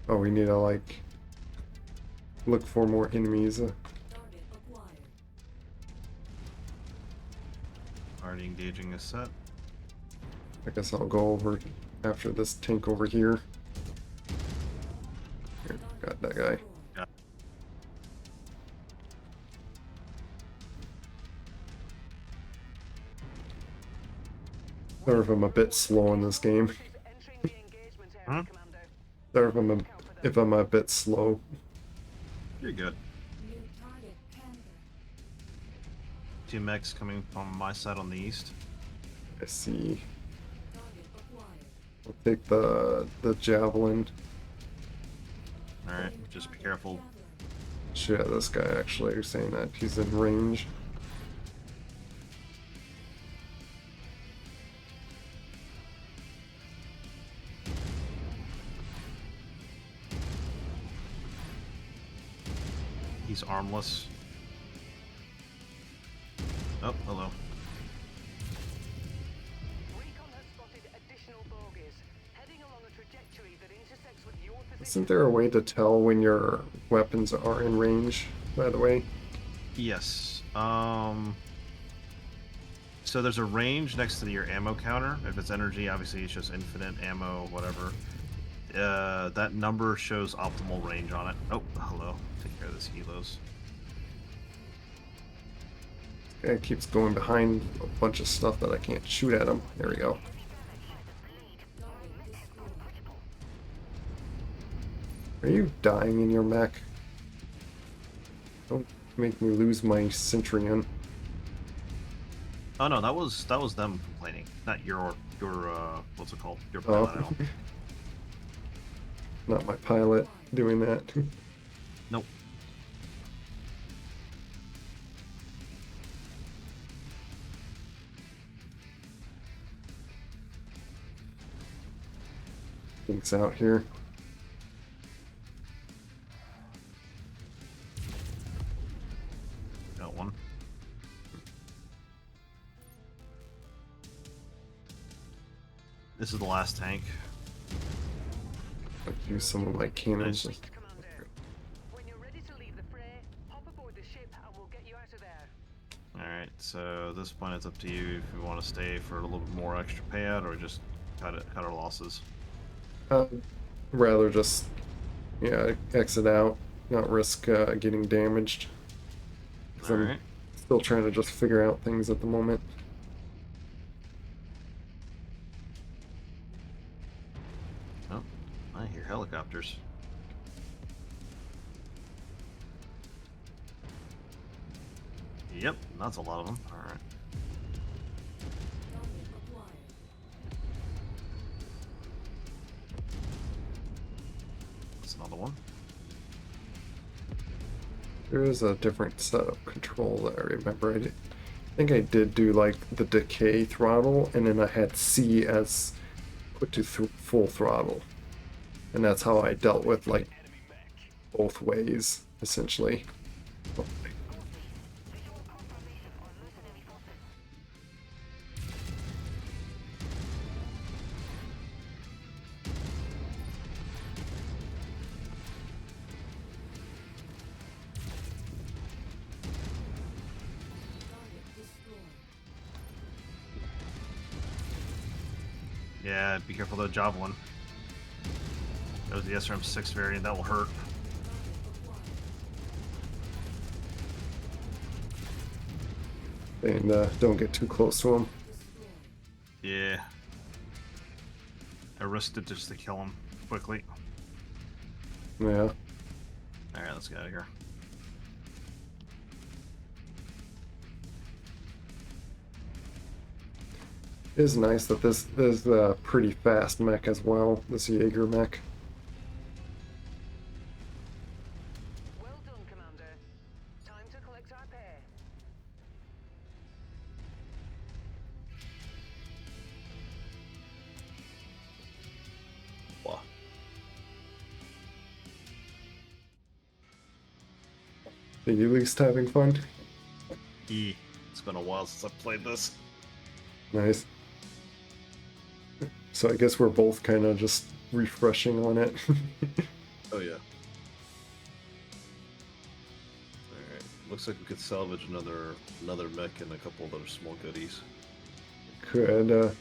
A: Oh, we need to like look for more enemies.
C: Already engaging a set.
A: I guess I'll go over after this tank over here. Here, got that guy.
C: Yeah.
A: Sorry if I'm a bit slow in this game.
B: Entering the engagement area,
C: Huh?
B: Commander.
A: Sorry if I'm a bit slow.
C: You're good. Two mechs coming from my side on the east.
A: I see. I'll take the javelin.
C: Alright, just be careful.
A: Shoot at this guy actually. You're saying that he's in range.
C: He's armless. Oh, hello.
B: Recon has spotted additional bogies, heading along a trajectory that intersects with your position.
A: Isn't there a way to tell when your weapons are in range, by the way?
C: Yes. So there's a range next to your ammo counter. If it's energy, obviously it's just infinite ammo, whatever. That number shows optimal range on it. Oh, hello. Take care of this helos.
A: Guy keeps going behind a bunch of stuff that I can't shoot at him. There we go. Are you dying in your mech? Don't make me lose my Centurion.
C: Oh no, that was them complaining, not your what's it called? Your pilot.
A: Oh. Not my pilot doing that.
C: Nope.
A: Thinks out here.
C: Got one. This is the last tank.
A: I'll use some of my cannons.
C: Nice.
B: Commander, when you're ready to leave the fray, hop aboard the ship and we'll get you out of there.
C: Alright, so at this point it's up to you if you want to stay for a little bit more extra payout or just cut our losses.
A: Rather just, yeah, exit out, not risk getting damaged. 'Cause I'm
C: Alright.
A: still trying to just figure out things at the moment.
C: Oh, I hear helicopters. Yep, that's a lot of them. Alright. That's another one.
A: There is a different set of control that I remember. I think I did do like the decay throttle, and then I had C as put to full throttle, and that's how I dealt with like both ways essentially.
C: Yeah, be careful though, Javelin. That was the SRM-6 variant, that will hurt.
A: And don't get too close to him.
C: Yeah. I risked it just to kill him quickly.
A: Yeah.
C: Alright, let's get out of here.
A: It is nice that this is a pretty fast mech as well, this Jaeger mech.
B: Well done, Commander. Time to collect our pay.
C: Wow.
A: Are you at least having fun?
C: It's been a while since I played this.
A: Nice. So I guess we're both kind of just refreshing on it.
C: Oh yeah. Alright. Looks like we could salvage another mech and a couple of other small goodies.
A: Could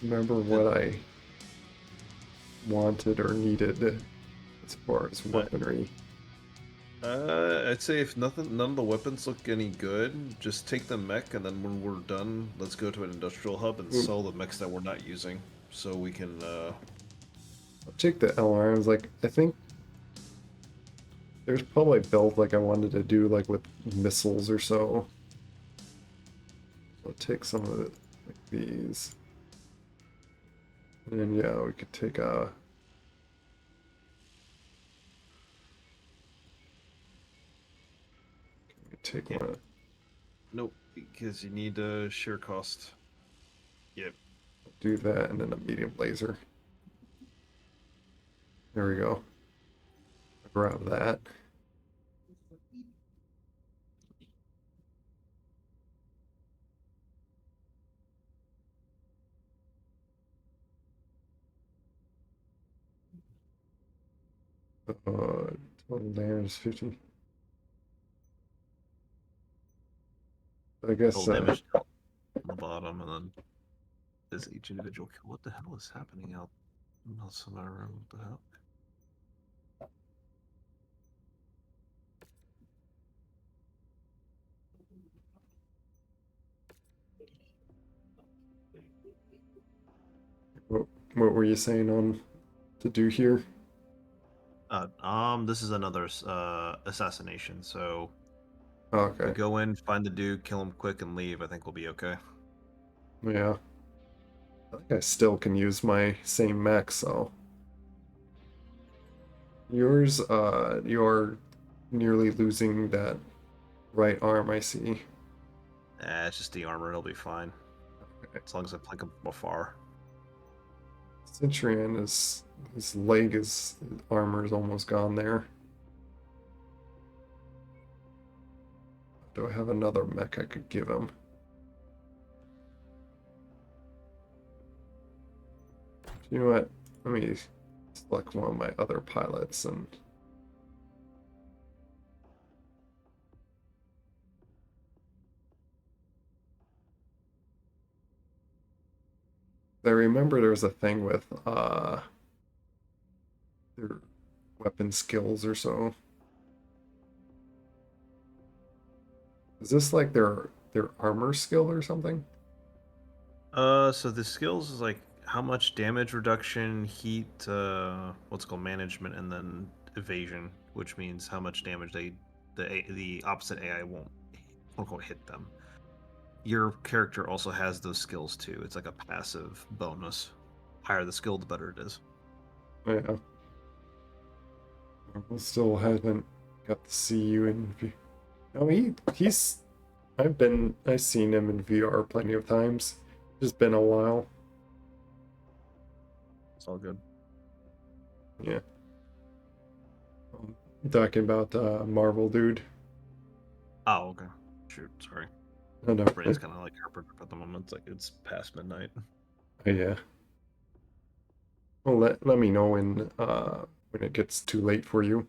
A: remember what I wanted or needed as far as weaponry.
C: I'd say if none of the weapons look any good, just take the mech, and then when we're done, let's go to an industrial hub and sell the mechs that we're not using, so we can.
A: I'll take the LRMs. Like I think there's probably builds like I wanted to do like with missiles or so. I'll take some of it, like these, and then yeah, we could take a. Take
C: Yeah.
A: one.
C: Nope, because you need sheer cost. Yep.
A: Do that, and then a medium laser. There we go. Grab that. Total damage is 50. I guess
C: Full damage on the bottom, and then there's each individual kill. What the hell is happening out in my room? What the hell?
A: what were you saying on to do here?
C: This is another assassination. So we
A: Okay.
C: go in, find the dude, kill him quick, and leave. I think we'll be okay.
A: Yeah. I think I still can use my same mech, so. Yours, you're nearly losing that right arm, I see.
C: It's just the armor. It'll be fine as long as I flank him from afar.
A: Centurion is his leg is his armor is almost gone there. Do I have another mech I could give him? You know what? Let me select one of my other pilots and I remember there was a thing with their weapon skills or so. Is this like their armor skill or something?
C: So the skills is like how much damage reduction, heat, what's it called management, and then evasion, which means how much damage the opposite AI won't quote unquote hit them. Your character also has those skills too. It's like a passive bonus. Higher the skill, the better it is.
A: Yeah. I still haven't got to see you in V. No, he's I've seen him in VR plenty of times. It's been a while.
C: It's all good.
A: Yeah. Talking about Marvel dude.
C: Oh, okay. Shoot, sorry.
A: Oh no.
C: Brain's kind of like herping at the moment. It's like it's past midnight.
A: Yeah. Well, let me know when it gets too late for you.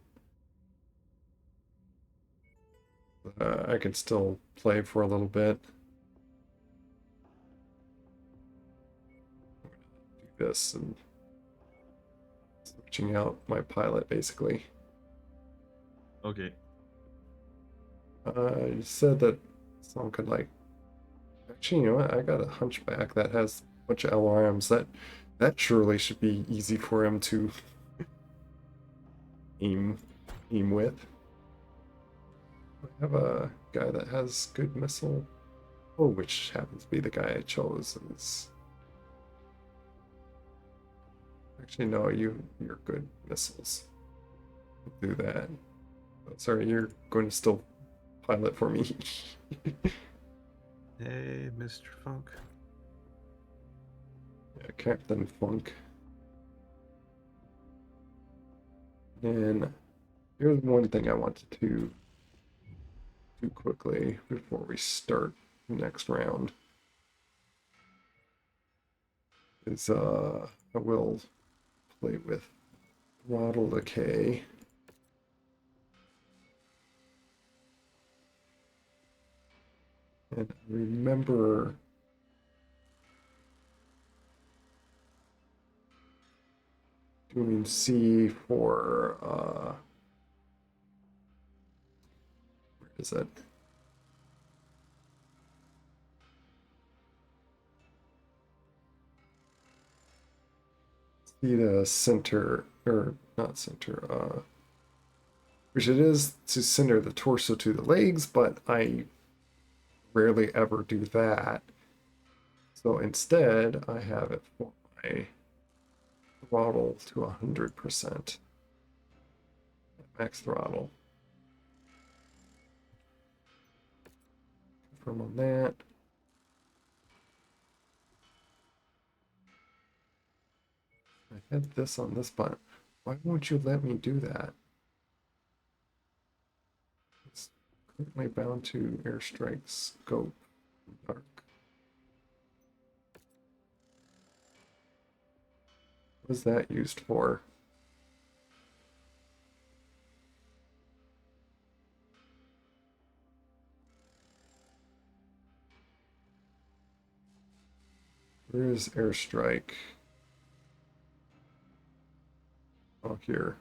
A: I can still play for a little bit. this and switching out my pilot basically.
C: Okay.
A: You said that someone could like. Actually, you know what? I got a hunchback that has a bunch of LRMs. That surely should be easy for him to aim with. I have a guy that has good missile. Oh, which happens to be the guy I chose. Is actually no, you're good missiles. Do that. Oh, sorry, you're going to still pilot for me.
C: Hey, Mr. Funk.
A: Yeah, Captain Funk. And here's one thing I wanted to do quickly before we start the next round. Is I will play with throttle decay. And remember doing C for where is it? See the center or not center, which it is to center the torso to the legs, but I rarely ever do that. So instead, I have it for my throttle to 100%. Max throttle. Confirm on that. I had this on this button. Why won't you let me do that? It's currently bound to airstrike scope. Dark. What is that used for? Where is airstrike? Oh, here.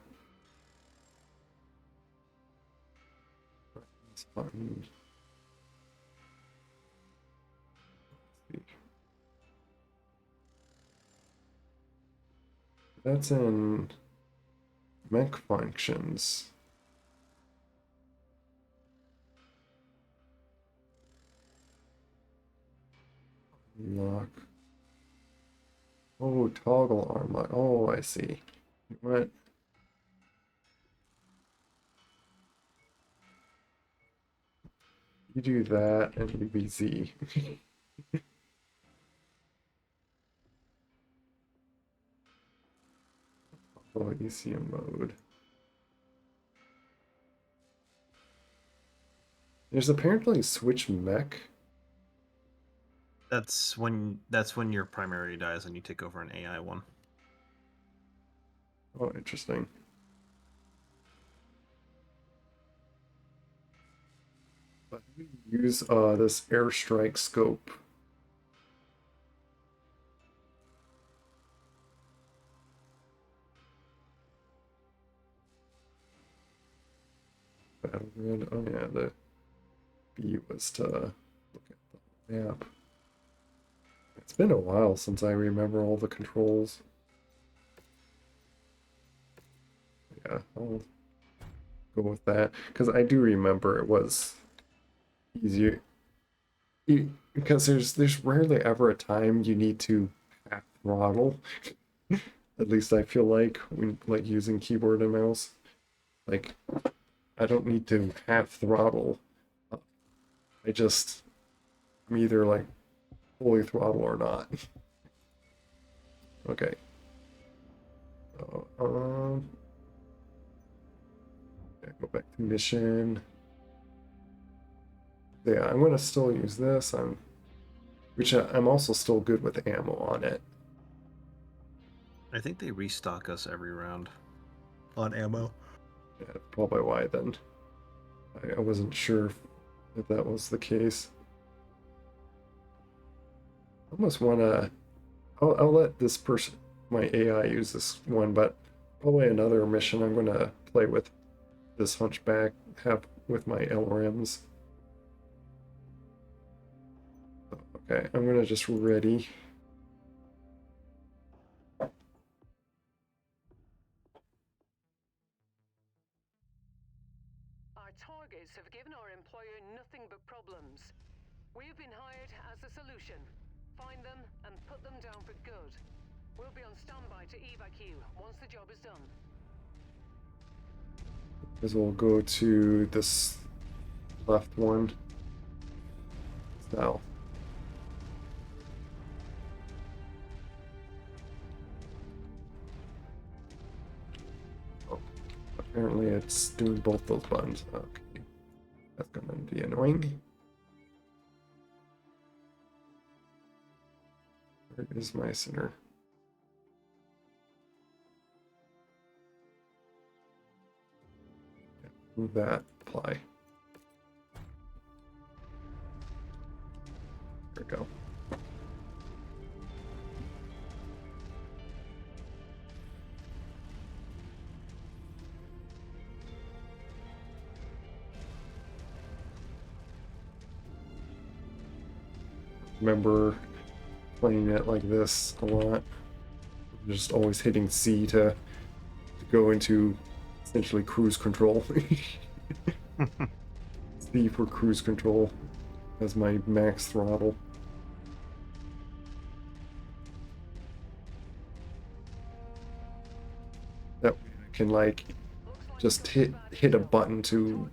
A: This button. Let's see. That's in mech functions. Lock. Oh, toggle arm lock. Oh, I see. What? You do that and you be Z. Oh, ECM mode. There's apparently switch mech.
C: That's when your primary dies and you take over an AI one.
A: Oh, interesting. But we use this airstrike scope. Battleground. Oh yeah, the B was to look at the map. It's been a while since I remember all the controls. Yeah, I'll go with that because I do remember it was easier. Because there's rarely ever a time you need to half throttle. At least I feel like when like using keyboard and mouse. Like I don't need to half throttle. I just I'm either like fully throttle or not. Okay. So, okay, go back to mission. Yeah, I'm gonna still use this. I'm also still good with ammo on it.
C: I think they restock us every round on ammo.
A: Yeah, probably why then. I wasn't sure if that was the case. I almost wanna. I'll let this person. my AI use this one, but probably another mission I'm gonna play with this hunchback, have with my LRMs. Okay, I'm gonna just ready.
B: Our targets have given our employer nothing but problems. We have been hired as a solution. Find them and put them down for good. We'll be on standby to evac you once the job is done.
A: As we'll go to this left one. Now. Oh, apparently it's doing both those buttons. Okay. That's gonna be annoying. Where is my center? Move that, apply. There we go. Remember playing it like this a lot. Just always hitting C to go into essentially cruise control. C for cruise control as my max throttle. That way I can like just hit a button to.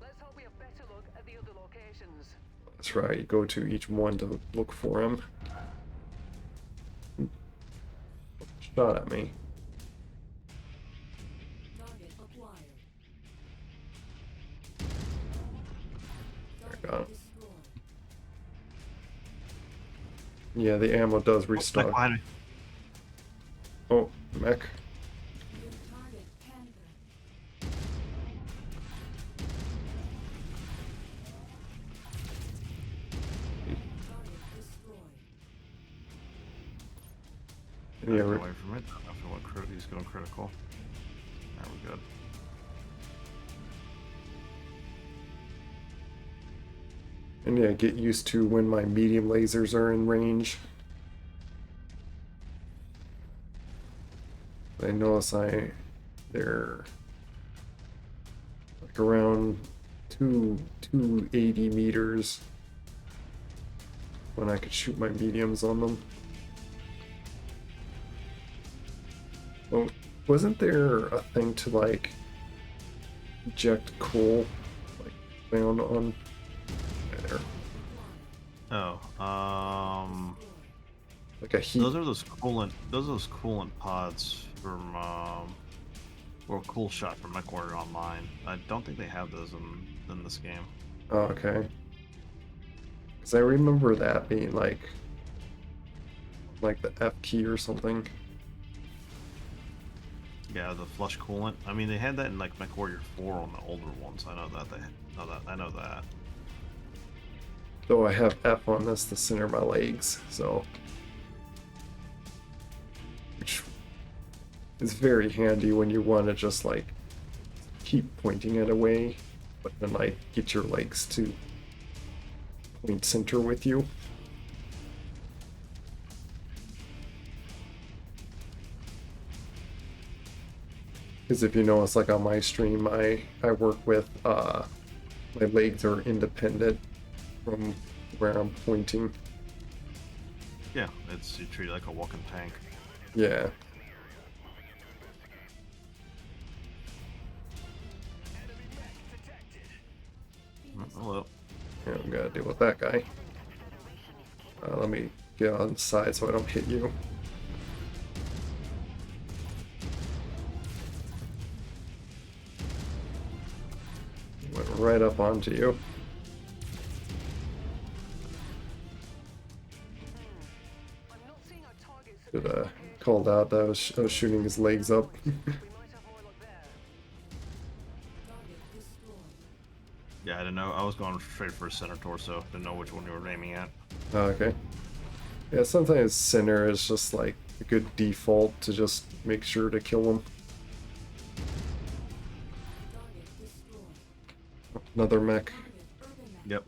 B: Let's hope we have better luck at the other locations.
A: That's right, go to each one to look for him. Shot at me.
D: Target acquired.
A: There I got him.
D: Destroyed.
A: Yeah, the ammo does
C: Mech
A: restock.
C: behind me.
A: Oh, mech.
D: New target Panther. Target destroyed.
A: Yeah,
C: Away from it. If it went he's going critical. There we go.
A: and yeah, get used to when my medium lasers are in range. I notice they're like around 280 meters when I could shoot my mediums on them. Oh, wasn't there a thing to like eject coal like found on there?
C: Oh,
A: Like a heat.
C: those are those coolant pods from or cool shot from Mechwarrior Online. I don't think they have those in this game.
A: Oh, okay. Because I remember that being like the F key or something.
C: Yeah, the flush coolant. I mean, they had that in like Mechwarrior 4 on the older ones. I know that I know that.
A: Though I have F on this to center my legs, so which is very handy when you want to just like keep pointing it away, but then like get your legs to point center with you. Because if you notice, like on my stream, I work with my legs are independent from where I'm pointing.
C: Yeah, you treat it like a walking tank.
A: Yeah.
C: Hello.
A: Yeah, I'm gonna deal with that guy. Let me get on the side so I don't hit you. Went right up onto you.
B: I'm not seeing our targets at
A: Should
B: this location.
A: called out that I was shooting his legs up.
B: We might have more luck there.
D: Target destroyed.
C: Yeah, I didn't know. I was going straight for a center torso. Didn't know which one you were aiming at.
A: Oh, okay. Yeah, sometimes center is just like a good default to just make sure to kill them.
D: Target destroyed.
A: Another mech.
D: Target urban mech.
C: Yep.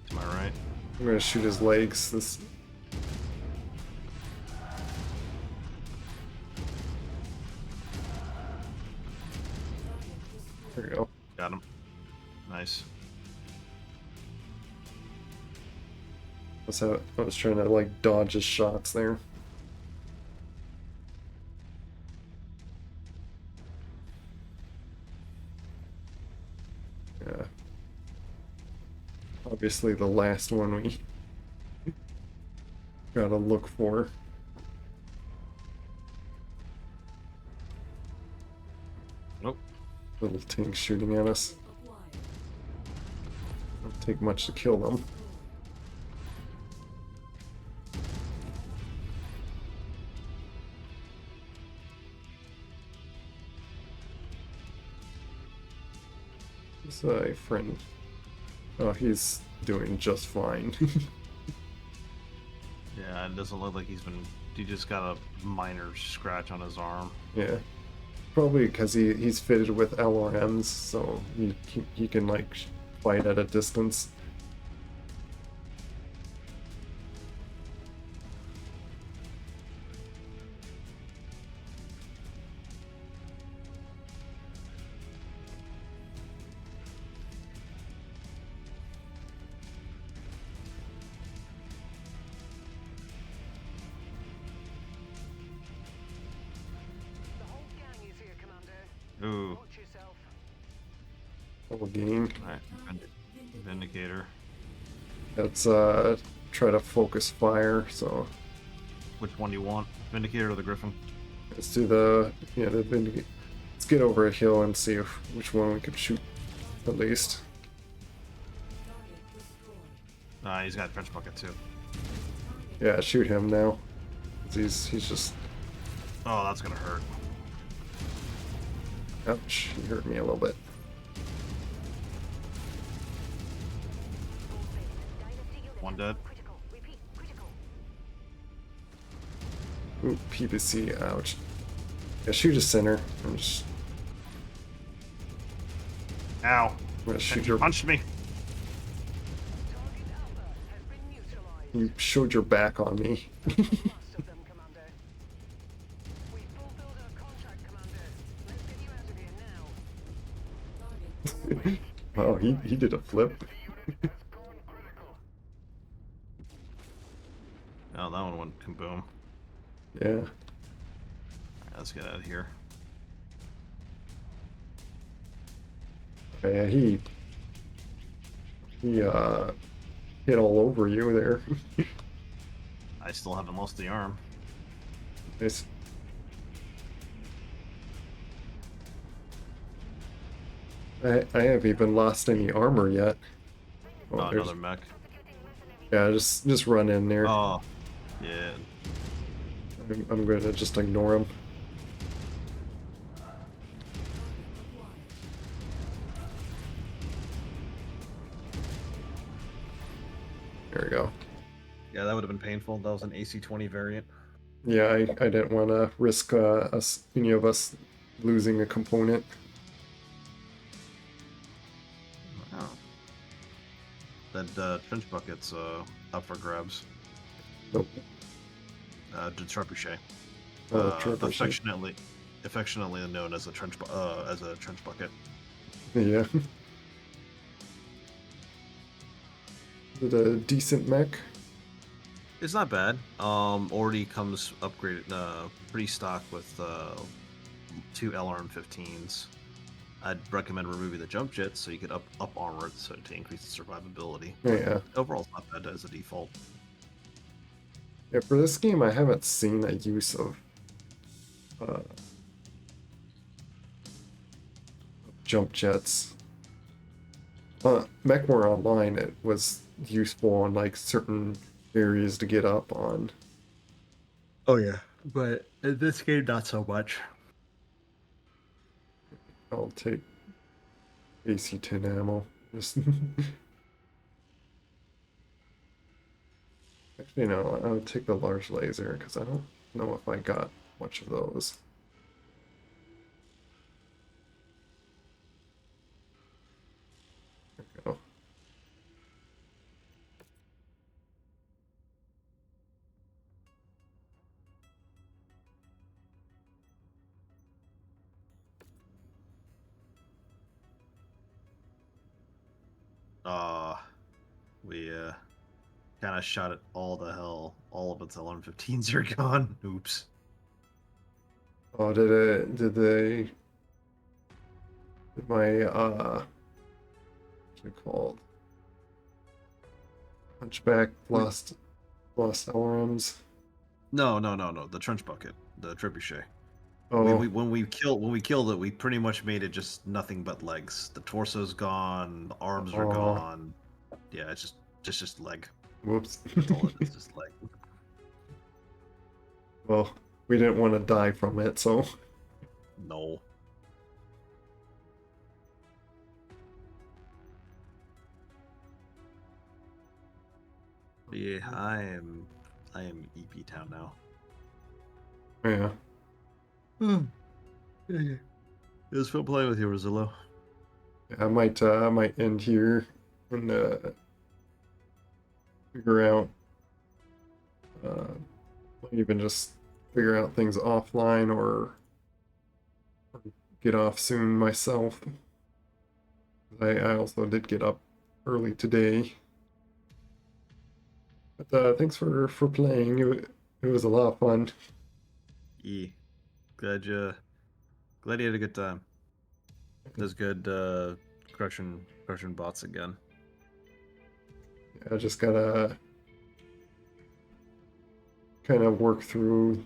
C: To my right.
A: I'm gonna shoot his legs. This. There we go.
C: Got him. Nice.
A: That's how I was trying to like dodge his shots there. Yeah. Obviously the last one we gotta look for.
C: Nope.
A: Little tank shooting at us.
D: Acquired.
A: Don't take much to kill them. This a friend. Oh, he's doing just fine.
C: Yeah, it doesn't look like he's been. He just got a minor scratch on his arm.
A: Yeah. Probably because he's fitted with LRMs, so he can like fight at a distance.
B: The whole gang is here, Commander.
C: Ooh.
B: Watch yourself.
A: Whole game.
C: Alright. Vindicator.
A: Let's try to focus fire. So
C: Which one do you want? Vindicator or the Griffin?
A: let's do the Vindicate. Let's get over a hill and see which one we can shoot at least.
D: Target destroyed.
C: He's got a trench bucket too.
A: Yeah, shoot him now. He's just
C: Oh, that's gonna hurt.
A: ouch. He hurt me a little bit.
C: One dead.
B: Critical. Repeat. Critical.
A: Ooh, PPC. Ouch. Yeah, shoot his center. I'm just
C: Ow!
A: I'm gonna shoot
C: He
A: your.
C: punched me.
B: Target Alpha has been neutralized.
A: You showed your back on me.
B: Last of them, Commander. We fulfilled our contract, Commander. Let's get you out of here now.
A: Oh, he did a flip.
C: Oh, that one went kaboom.
A: Yeah.
C: Alright, let's get out of here.
A: Yeah, he hit all over you there.
C: I still haven't lost the arm.
A: Nice. I haven't even lost any armor yet.
C: Oh,
A: there's-
C: another mech.
A: Yeah, just run in there.
C: Oh, yeah.
A: I'm gonna just ignore him. There we go.
C: Yeah, that would have been painful. That was an AC-20 variant.
A: Yeah, I didn't want to risk any of us losing a component.
C: Oh. That trench bucket's up for grabs.
A: Nope.
C: The trebuchet.
A: Trebuchet.
C: Affectionately known as a trench bucket.
A: Yeah. Is it a decent mech?
C: It's not bad. Already comes upgraded, pretty stock with 2 LRM-15s. I'd recommend removing the jump jets so you could up armor it so to increase the survivability.
A: Yeah.
C: Overall, it's not bad as a default.
A: Yeah, for this game, I haven't seen a use of jump jets. Mechwarrior Online, it was useful on like certain areas to get up on.
C: Oh yeah, but in this game, not so much.
A: I'll take AC-10 ammo. Just actually, no, I'll take the large laser because I don't know if I got much of those. There we go.
C: We kind of shot it all to hell. All of its LM15s are gone. Oops.
A: Oh, did my, what's it called? Hunchback lost LRMs?
C: No. The trench bucket, the trebuchet.
A: Oh,
C: When we killed it, we pretty much made it just nothing but legs. The torso's gone, the arms are
A: oh,
C: gone. Yeah, it's just leg.
A: whoops.
C: That's all it is, just leg.
A: Well, we didn't want to die from it, so.
C: No. But yeah, I am EP town now.
A: Yeah.
C: It was fun playing with you, Rosillo.
A: I might end here and figure out, uh, even just figure out things offline or get off soon myself. I also did get up early today. But thanks for playing. It was a lot of fun.
C: Yeah. Glad you had a good time. It was good crushing bots again.
A: I just gotta kind of work through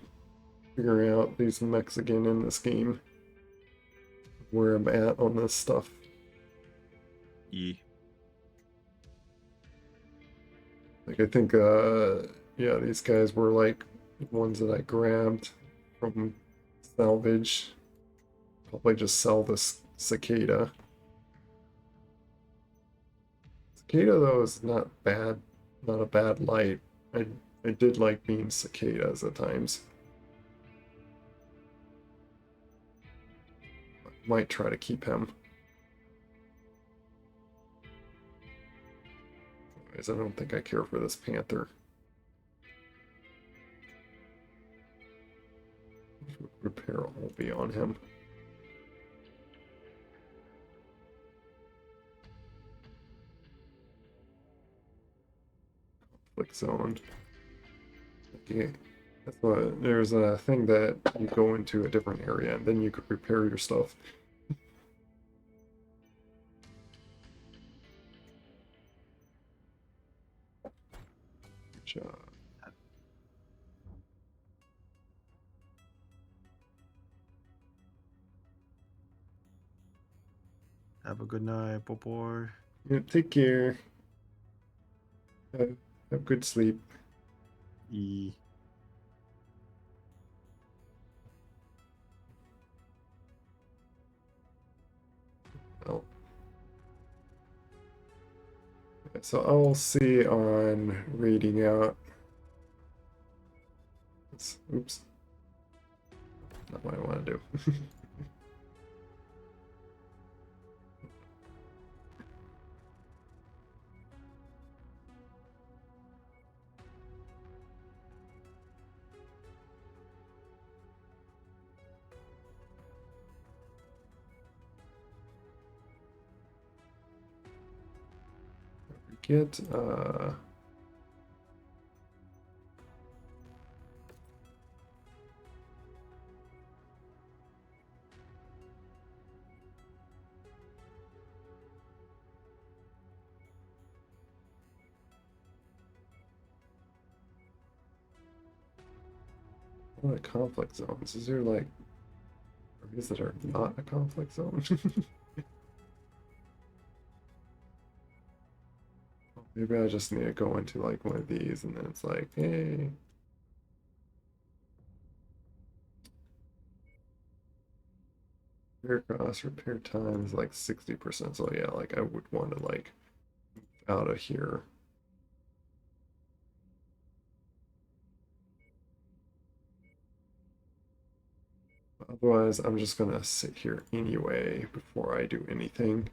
A: figuring out these mechs again in this game. Where I'm at on this stuff.
C: Yeah.
A: Like I think yeah, these guys were like ones that I grabbed from salvage. Probably just sell this cicada. Cicada though is not bad, not a bad light. I did like being cicadas at times. Might try to keep him. Anyways, I don't think I care for this panther. Repair will be on him. Conflict zone. Okay. That's what, there's a thing that you go into a different area and then you could repair your stuff. Good job.
C: Have a good night, boy.
A: Yeah, take care. Have good sleep.
C: E.
A: Oh. So I'll see on reading out. Oops. Not what I want to do. Get what are conflict zones? Is there like areas that are not a conflict zone? Maybe I just need to go into like one of these and then it's like, hey. Repair cost, repair time is like 60%. So yeah, like I would want to like out of here. Otherwise, I'm just gonna sit here anyway before I do anything.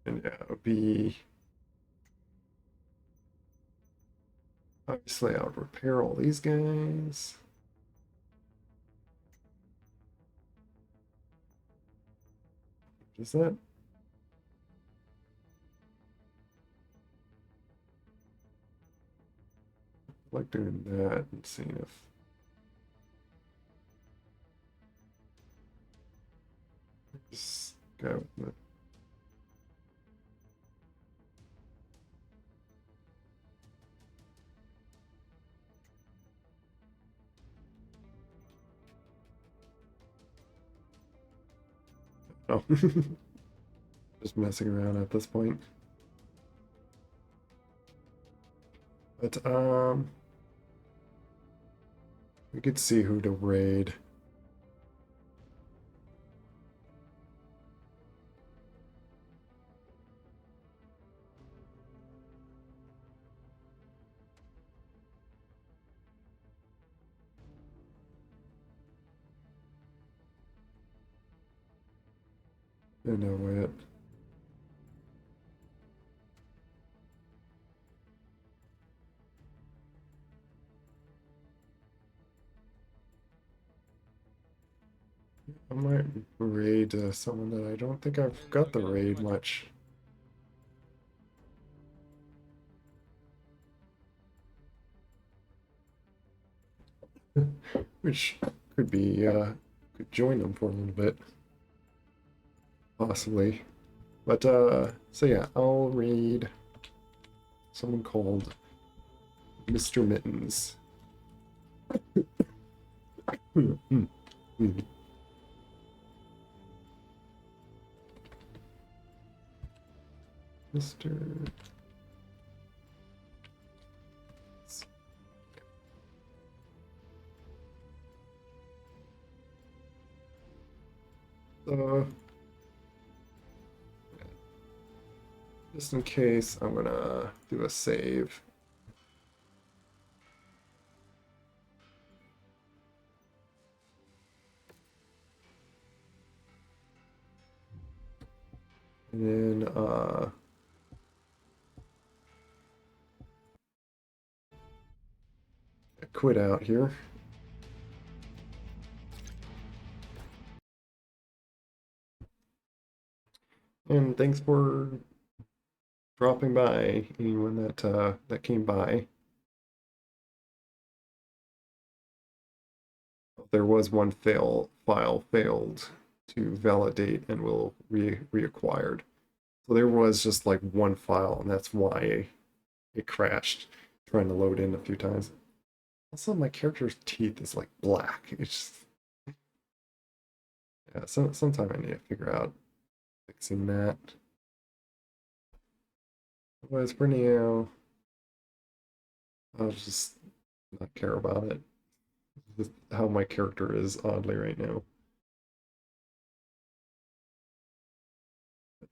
A: And yeah, it would be... Obviously, I would repair all these guys. Does that... I like doing that and seeing if... This guy with the... Oh. Just messing around at this point. But, we could see who to raid. I know it. I might raid someone that I don't think I've got the raid much. Which could be, could join them for a little bit. Possibly. But, so yeah, I'll read someone called Mr. Mittens. Mr. Just in case, I'm gonna do a save. And then, quit out here. And thanks for dropping by, anyone that came by. There was one file failed to validate and will reacquired. So there was just like one file, and that's why it crashed trying to load in a few times. Also, my character's teeth is like black. It's just... Yeah, sometime I need to figure out fixing that. Otherwise, for now, I'll just not care about it. This is how my character is oddly right now.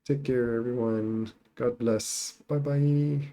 A: Take care, everyone. God bless. Bye bye.